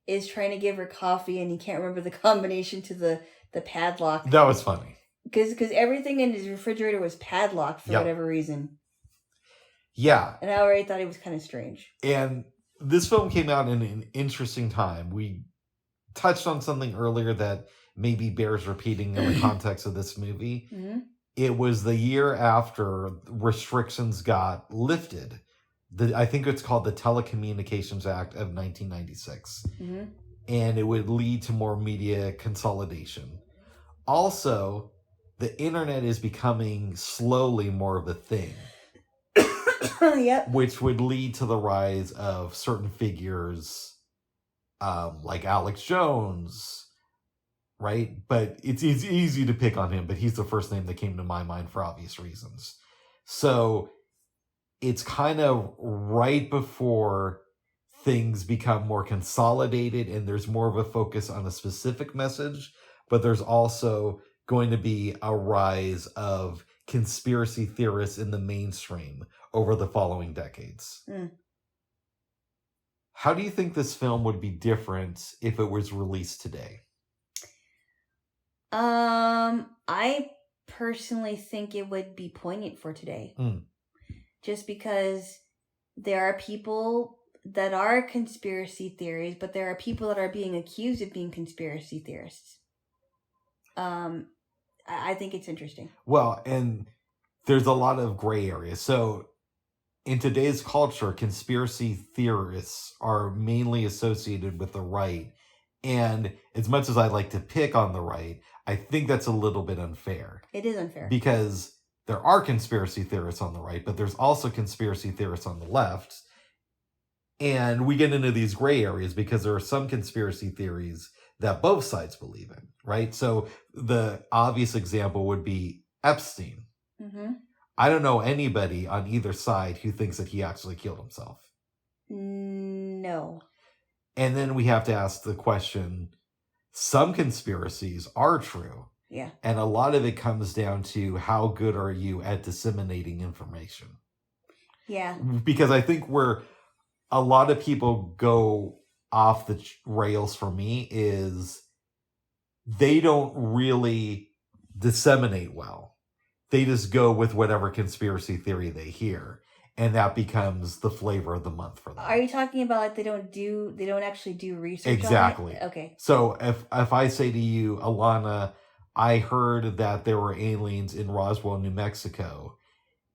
is trying to give her coffee and he can't remember the combination to the padlock? That was funny. Because everything in his refrigerator was padlocked for whatever reason. Yeah. And I already thought it was kind of strange. And this film came out in an interesting time. We touched on something earlier that maybe bears repeating in the context of this movie. Mm-hmm. It was the year after restrictions got lifted. I think it's called the Telecommunications Act of 1996. Mm-hmm. And it would lead to more media consolidation. Also, the internet is becoming slowly more of a thing. Yep. Which would lead to the rise of certain figures like Alex Jones, right? But it's easy to pick on him, but he's the first name that came to my mind for obvious reasons. So it's kind of right before things become more consolidated and there's more of a focus on a specific message, but there's also going to be a rise of conspiracy theorists in the mainstream over the following decades. Mm. How do you think this film would be different if it was released today? I personally think it would be poignant for today. Mm. Just because there are people that are conspiracy theories, but there are people that are being accused of being conspiracy theorists. I think it's interesting. Well, and there's a lot of gray areas. So in today's culture, conspiracy theorists are mainly associated with the right. And as much as I like to pick on the right, I think that's a little bit unfair. It is unfair. Because there are conspiracy theorists on the right, but there's also conspiracy theorists on the left. And we get into these gray areas because there are some conspiracy theories that both sides believe in, right? So the obvious example would be Epstein. Mm-hmm. I don't know anybody on either side who thinks that he actually killed himself. No. And then we have to ask the question, some conspiracies are true. Yeah. And a lot of it comes down to how good are you at disseminating information. Yeah. Because I think where a lot of people go off the rails for me is they don't really disseminate well. They just go with whatever conspiracy theory they hear. And that becomes the flavor of the month for them. Are you talking about like they don't actually do research? Exactly. On it? Okay. So if I say to you, Alana, I heard that there were aliens in Roswell, New Mexico,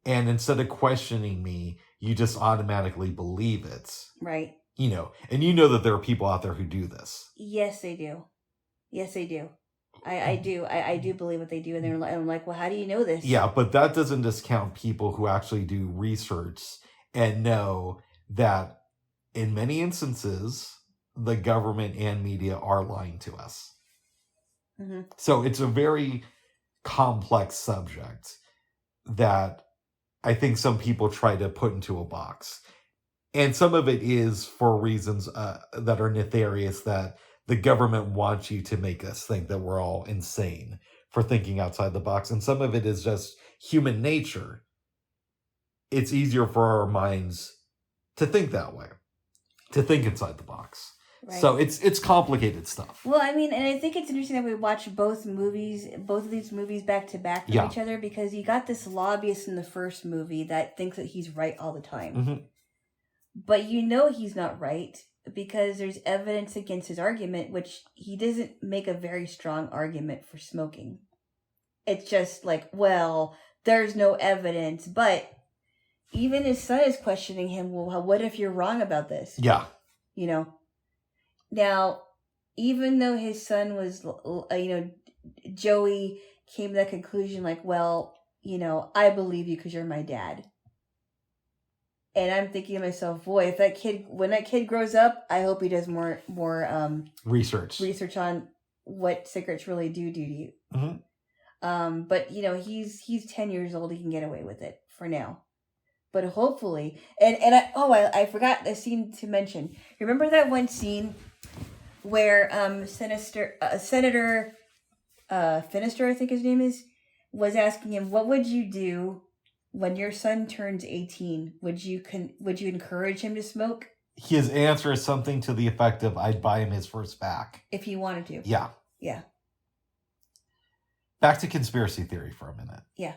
And instead of questioning me, you just automatically believe it. Right. And you know that there are people out there who do this. Yes, they do. Yes, they do. I do. I do believe what they do. And I'm like, well, how do you know this? Yeah, but that doesn't discount people who actually do research and know that in many instances, the government and media are lying to us. Mm-hmm. So it's a very complex subject that I think some people try to put into a box. And some of it is for reasons that are nefarious, that the government wants you to make us think that we're all insane for thinking outside the box. And some of it is just human nature. It's easier for our minds to think that way, to think inside the box. Right. So it's complicated stuff. Well, I mean, and I think it's interesting that we watch both of these movies back to back from each other, because you got this lobbyist in the first movie that thinks that he's right all the time. Mm-hmm. But he's not right, because there's evidence against his argument, which he doesn't make a very strong argument for smoking. It's just like, well, there's no evidence, but even his son is questioning him, well, what if you're wrong about this? Yeah. Now, even though his son was, Joey came to that conclusion, like, well, I believe you because you're my dad. And I'm thinking to myself, boy, when that kid grows up, I hope he does more research on what cigarettes really do to you. Mm-hmm. But he's 10 years old. He can get away with it for now. But hopefully, I forgot the scene to mention. Remember that one scene where Senator Finister, I think his name is, was asking him, what would you do when your son turns 18? Would you encourage him to smoke? His answer is something to the effect of, I'd buy him his first pack. If he wanted to. Yeah. Yeah. Back to conspiracy theory for a minute. Yeah.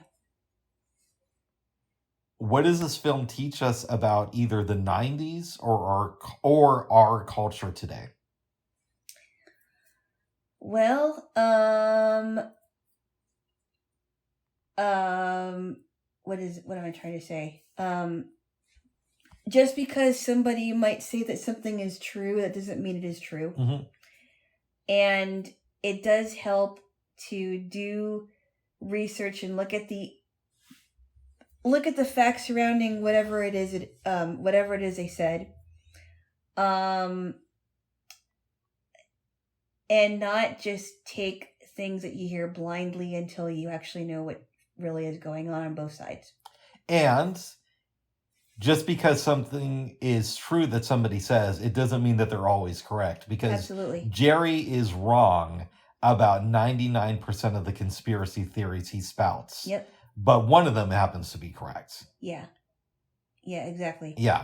What does this film teach us about either the 90s or our culture today? Well, what am I trying to say? Just because somebody might say that something is true, that doesn't mean it is true. Mm-hmm. And it does help to do research and look at the facts surrounding whatever it is they said. And not just take things that you hear blindly until you actually know what really is going on both sides. And just because something is true that somebody says, it doesn't mean that they're always correct. Because Absolutely. Jerry is wrong about 99% of the conspiracy theories he spouts. Yep. But one of them happens to be correct. Yeah. Yeah, exactly. Yeah.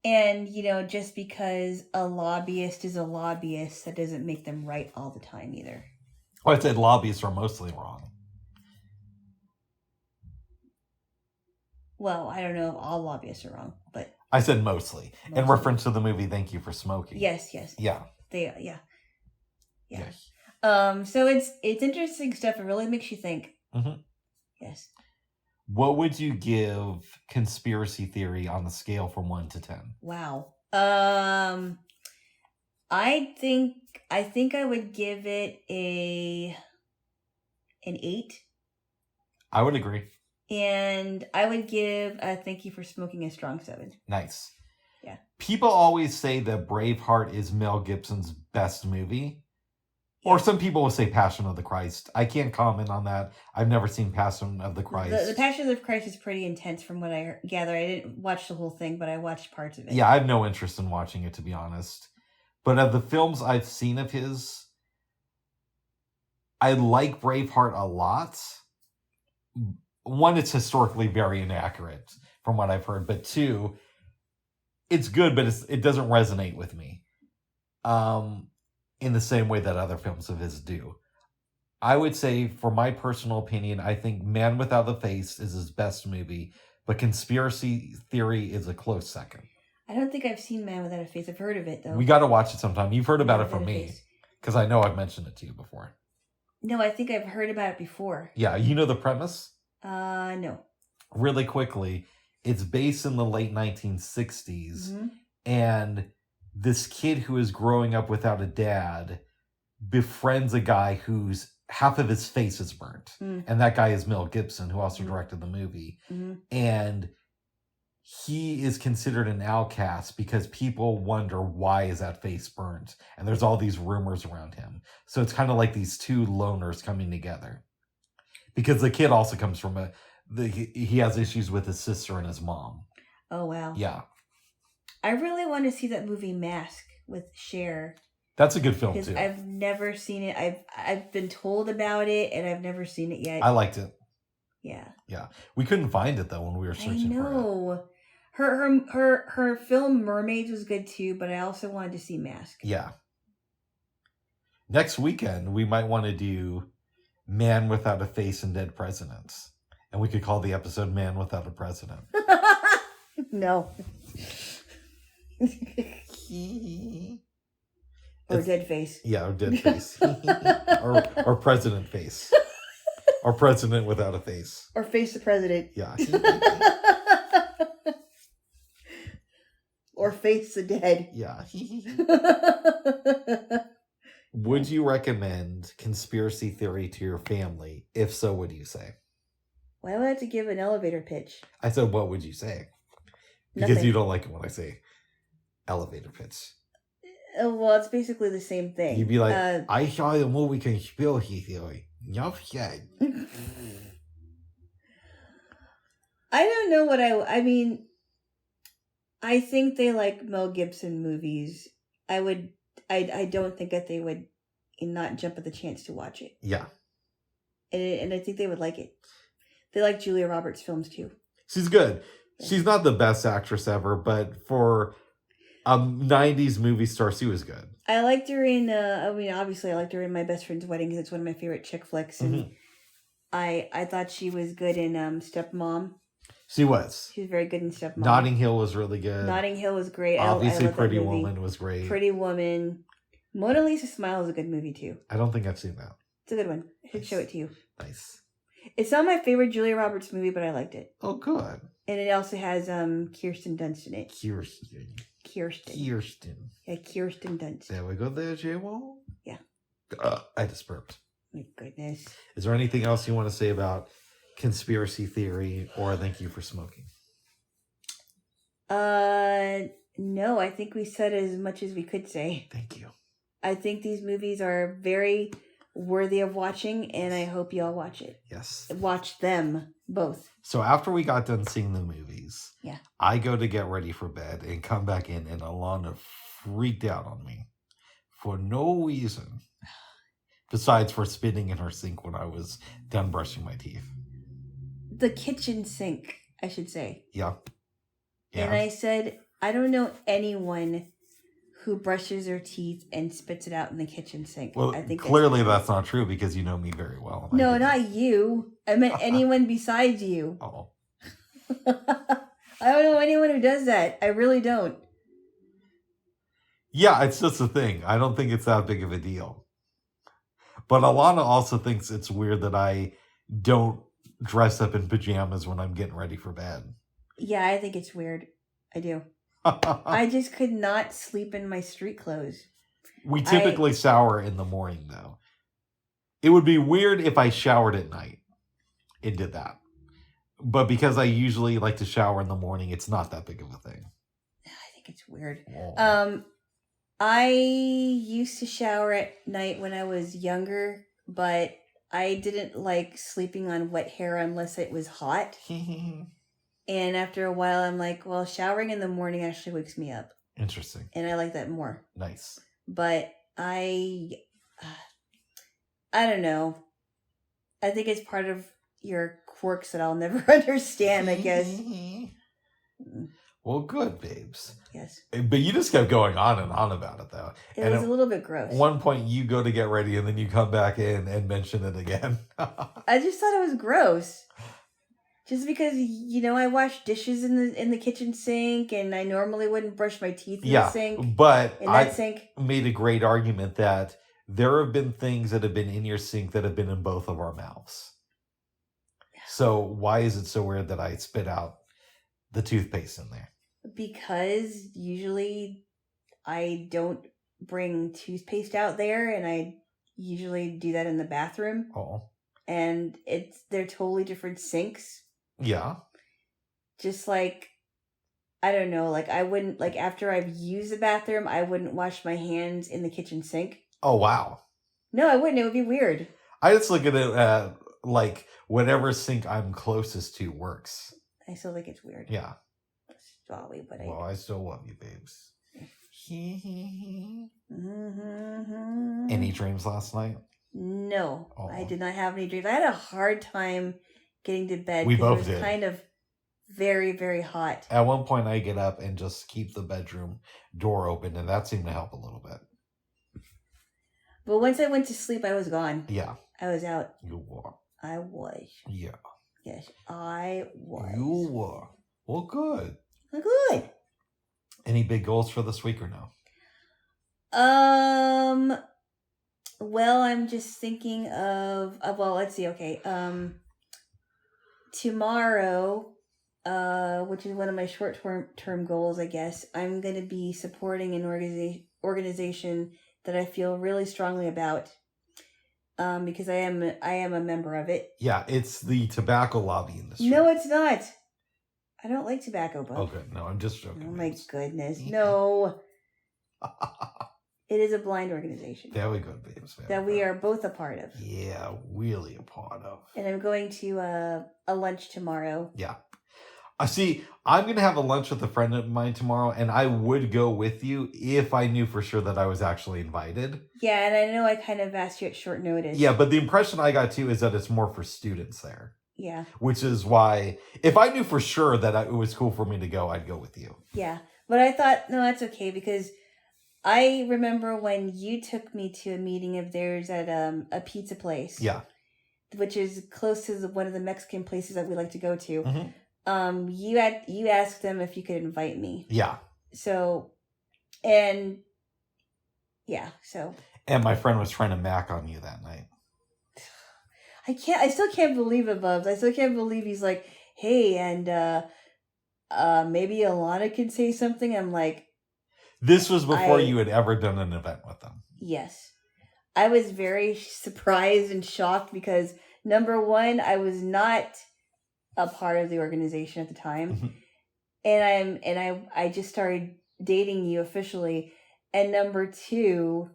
And, just because a lobbyist is a lobbyist, that doesn't make them right all the time either. Well, I said lobbyists are mostly wrong. Well, I don't know if all lobbyists are wrong, but... I said mostly. In reference to the movie Thank You for Smoking. Yes. Yeah. Yeah. So it's interesting stuff. It really makes you think. Mm-hmm. Yes. What would you give conspiracy theory on the scale from 1 to 10? Wow. I think I would give it an 8. I would agree. And I would give Thank You for Smoking a strong 7. Nice. Yeah. People always say that Braveheart is Mel Gibson's best movie. Or some people will say Passion of the Christ. I can't comment on that. I've never seen Passion of the Christ. The Passion of the Christ is pretty intense from what I gather. I didn't watch the whole thing, but I watched parts of it. Yeah, I have no interest in watching it, to be honest. But of the films I've seen of his, I like Braveheart a lot. One, it's historically very inaccurate from what I've heard. But two, it's good, but it doesn't resonate with me. In the same way that other films of his do. I would say, for my personal opinion, I think Man Without a Face is his best movie, but Conspiracy Theory is a close second. I don't think I've seen Man Without a Face. I've heard of it, though. We got to watch it sometime. You've heard about it from me, because I know I've mentioned it to you before. No, I think I've heard about it before. Yeah, you know the premise? No. Really quickly, it's based in the late 1960s, and this kid who is growing up without a dad befriends a guy whose half of his face is burnt. And that guy is Mel Gibson, who also directed the movie. And he is considered an outcast because people wonder, why is that face burnt? And there's all these rumors around him. So it's kind of like these two loners coming together. Because the kid also comes from he has issues with his sister and his mom. Oh, wow. Yeah. I really want to see that movie Mask with Cher. That's a good film, too. I've never seen it. I've been told about it, and I've never seen it yet. I liked it. Yeah. Yeah. We couldn't find it, though, when we were searching for it. I know. Her film Mermaids was good, too, but I also wanted to see Mask. Yeah. Next weekend, we might want to do Man Without a Face and Dead Presidents. And we could call the episode Man Without a President. No. Or Dead Face. Yeah, or Dead Face. or President Face. Or President Without a Face. Or Face the President. Yeah. Or Face the Dead. Yeah. Would you recommend Conspiracy Theory to your family? If so, what do you say? Why would I have to give an elevator pitch? I said, what would you say? Because Nothing. you don't like it when I say elevator pitch. Well, it's basically the same thing. You'd be like, I saw the movie Conspiracy Theory. Enough said. I don't know what I mean, I think they like Mel Gibson movies. I don't think that they would not jump at the chance to watch it. Yeah. And I think they would like it. They like Julia Roberts films too. She's good. She's not the best actress ever, but for a 90s movie star, she was good. I liked her in, obviously I liked her in My Best Friend's Wedding because it's one of my favorite chick flicks. And I thought she was good in Stepmom. She was. She was very good in Stepmom. Notting Hill was really good. Notting Hill was great. Obviously, I Pretty Woman was great. Pretty Woman. Mona Lisa Smile is a good movie too. I don't think I've seen that. It's a good one. I should show it to you. Nice. It's not my favorite Julia Roberts movie, but I liked it. Oh, good. And it also has Kirsten Dunst in it. Kirsten. Yeah, Kirsten Dunst. There we go there, Jaylo. Yeah. I just burped. My goodness. Is there anything else you want to say about Conspiracy Theory or Thank You for Smoking? No, I think we said as much as we could say. Thank you. I think these movies are very worthy of watching, and I hope you all watch it. Yes. Watch them both. So after we got done seeing the movies, yeah, I go to get ready for bed and come back in, and Alana freaked out on me for no reason besides for spitting in her sink when I was done brushing my teeth. The kitchen sink, I should say. Yeah. And I said, I don't know anyone who brushes their teeth and spits it out in the kitchen sink. Well, I think clearly that's not true because you know me very well. No, not you. I meant anyone besides you. Oh. I don't know anyone who does that. I really don't. Yeah, it's just a thing. I don't think it's that big of a deal. But Alana also thinks it's weird that I don't dress up in pajamas when I'm getting ready for bed. Yeah, I think it's weird. I do. I just could not sleep in my street clothes. We typically shower in the morning, though. It would be weird if I showered at night and did that. But because I usually like to shower in the morning, it's not that big of a thing. I think it's weird. Oh. I used to shower at night when I was younger, but I didn't like sleeping on wet hair unless it was hot. And after a while, I'm like, well, showering in the morning actually wakes me up. Interesting. And I like that more. Nice. But I don't know. I think it's part of your quirks that I'll never understand, I guess. Well, good, babes. Yes. But you just kept going on and on about it, though. It was a little bit gross. At one point, you go to get ready, and then you come back in and mention it again. I just thought it was gross. Just because, I wash dishes in the kitchen sink, and I normally wouldn't brush my teeth in the sink. But sink. Made a great argument that there have been things that have been in your sink that have been in both of our mouths. So why is it so weird that I spit out the toothpaste in there? Because usually I don't bring toothpaste out there, and I usually do that in the bathroom. Oh. And they're totally different sinks. Yeah. Just like, I don't know, like I wouldn't, like after I've used the bathroom, I wouldn't wash my hands in the kitchen sink. Oh, wow. No, I wouldn't. It would be weird. I just look at it like whatever sink I'm closest to works. I still think it's weird. Yeah. Sorry, but well, I still love you, babes. Any dreams last night? No, I did not have any dreams. I had a hard time getting to bed. We both did. It was kind of very, very hot. At one point, I get up and just keep the bedroom door open, and that seemed to help a little bit. But once I went to sleep, I was gone. Yeah. I was out. You were. I was. Yeah. Yes, I was. You were. Well, good. Good. Any big goals for this week or no? Well, I'm just thinking of well, let's see. Okay. Tomorrow, which is one of my short-term goals, I guess, I'm going to be supporting an organization that I feel really strongly about. Because I am a member of it. Yeah, it's the tobacco lobby industry. No, it's not. I don't like tobacco, Bob. Okay, no, I'm just joking. Oh my goodness, no. It is a blind organization. There we go, babes. That we are both a part of. Yeah, really a part of. And I'm going to a lunch tomorrow. Yeah. See, I'm going to have a lunch with a friend of mine tomorrow, and I would go with you if I knew for sure that I was actually invited. Yeah, and I know I kind of asked you at short notice. Yeah, but the impression I got too is that it's more for students there. Yeah. Which is why, if I knew for sure that it was cool for me to go, I'd go with you. Yeah, but I thought, no, that's okay, because I remember when you took me to a meeting of theirs at a pizza place. Yeah. Which is close to one of the Mexican places that we like to go to. Mm-hmm. You asked them if you could invite me. Yeah. So, and my friend was trying to mac on you that night. I still can't believe it, Bubs. I still can't believe he's like, hey, and maybe Alana can say something. I'm like, this was before you had ever done an event with them. Yes. I was very surprised and shocked because, number one, I was not a part of the organization at the time. Mm-hmm. And I just started dating you officially. And number two,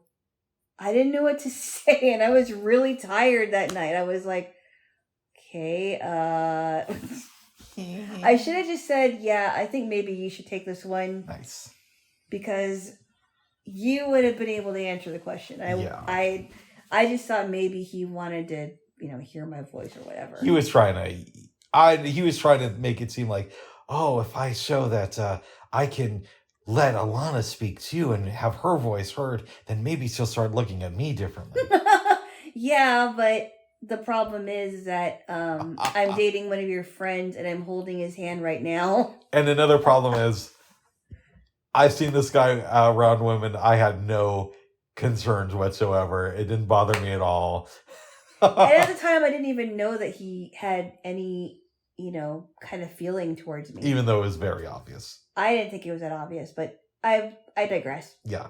I didn't know what to say, and I was really tired that night. I was like, okay, I should have just said, yeah, I think maybe you should take this one. Nice. Because you would have been able to answer the question. I just thought maybe he wanted to, hear my voice or whatever. He was trying to make it seem like, oh, if I show that I can let Alana speak too and have her voice heard, then maybe she'll start looking at me differently. Yeah, but the problem is that I'm dating one of your friends and I'm holding his hand right now. And another problem is I've seen this guy around women. I had no concerns whatsoever. It didn't bother me at all. And at the time, I didn't even know that he had any, kind of feeling towards me. Even though it was very obvious. I didn't think it was that obvious, but I digress. Yeah.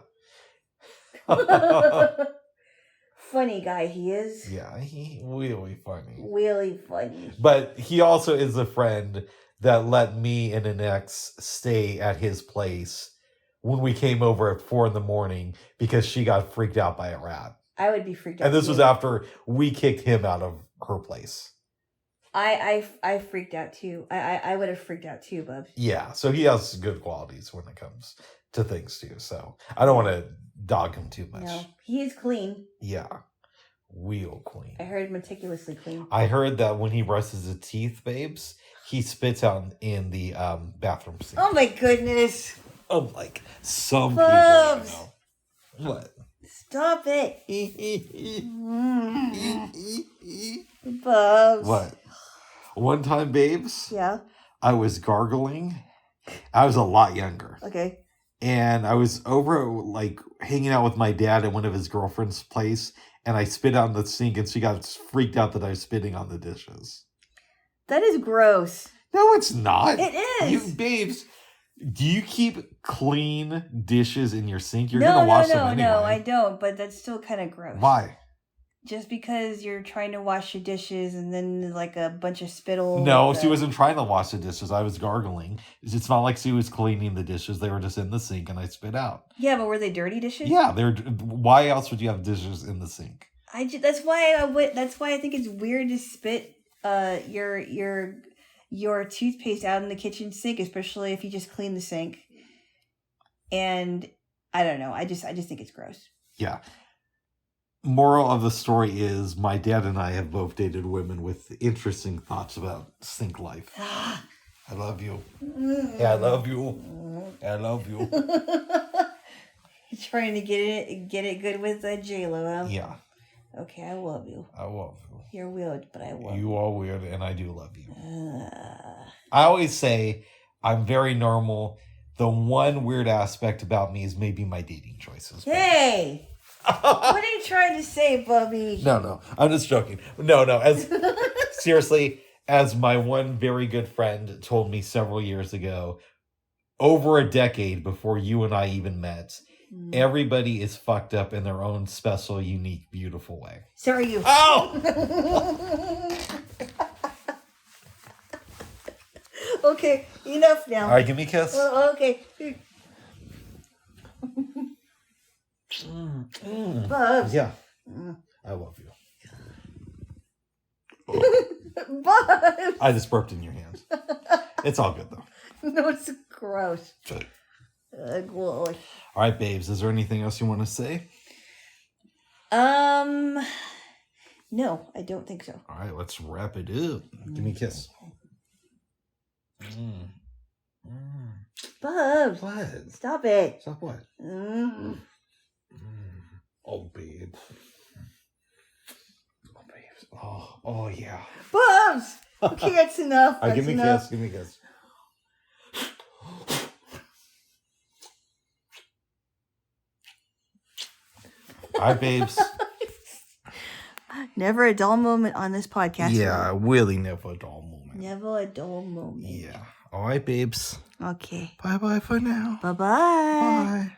Funny guy he is. Yeah, he really funny. Really funny. But he also is a friend that let me and an ex stay at his place when we came over at 4 a.m. because she got freaked out by a rat. I would be freaked out. And this was after we kicked him out of her place. I freaked out too. I would have freaked out too, Bubs. Yeah, so he has good qualities when it comes to things too. So I don't want to dog him too much. No, he is clean. Yeah, real clean. I heard meticulously clean. I heard that when he brushes his teeth, babes, he spits out in the bathroom sink. Oh my goodness. Like some Bubs. People I know. What? Stop it. Bubs. What? One time, babes. Yeah. I was gargling. I was a lot younger. Okay. And I was over, hanging out with my dad at one of his girlfriend's place, and I spit out in the sink, and she got freaked out that I was spitting on the dishes. That is gross. No, it's not. It is. You babes, do you keep clean dishes in your sink? You're gonna wash them anyway. No, I don't. But that's still kind of gross. Why? Just because you're trying to wash your dishes and then like a bunch of spittle. No, she wasn't trying to wash the dishes. I was gargling. It's not like she was cleaning the dishes. They were just in the sink and I spit out. Yeah, but were they dirty dishes? Yeah, they're. Why else would you have dishes in the sink? That's why I think it's weird to spit your toothpaste out in the kitchen sink, especially if you just clean the sink. And I don't know. I just think it's gross. Yeah. Moral of the story is my dad and I have both dated women with interesting thoughts about sink life. I love you. Yeah, I love you. I love you. You're trying to get it good with Jaylo, huh? Yeah. Okay, I love you. I love you. You're weird, but I love you. You are weird, and I do love you. I always say I'm very normal. The one weird aspect about me is maybe my dating choices. Hey! What are you trying to say, Bubby? No. I'm just joking. No. Seriously, as my one very good friend told me several years ago, over a decade before you and I even met, everybody is fucked up in their own special, unique, beautiful way. So are you. Oh! Okay, enough now. All right, give me a kiss. Okay. Bubs. Yeah. I love you. Bubs. I just burped in your hands. It's all good, though. No, it's gross. Good. All right, babes. Is there anything else you want to say? No, I don't think so. All right, let's wrap it up. Give me a kiss. Bubs. What? Stop it. Stop what? Oh, babe. Oh, babes. Oh, yeah. Bubs. Okay, that's enough. All right, give me a kiss. Give me a kiss. All right, babes. Never a dull moment on this podcast. Yeah, really never a dull moment. Never a dull moment. Yeah. All right, babes. Okay. Bye-bye for now. Bye-bye. Bye.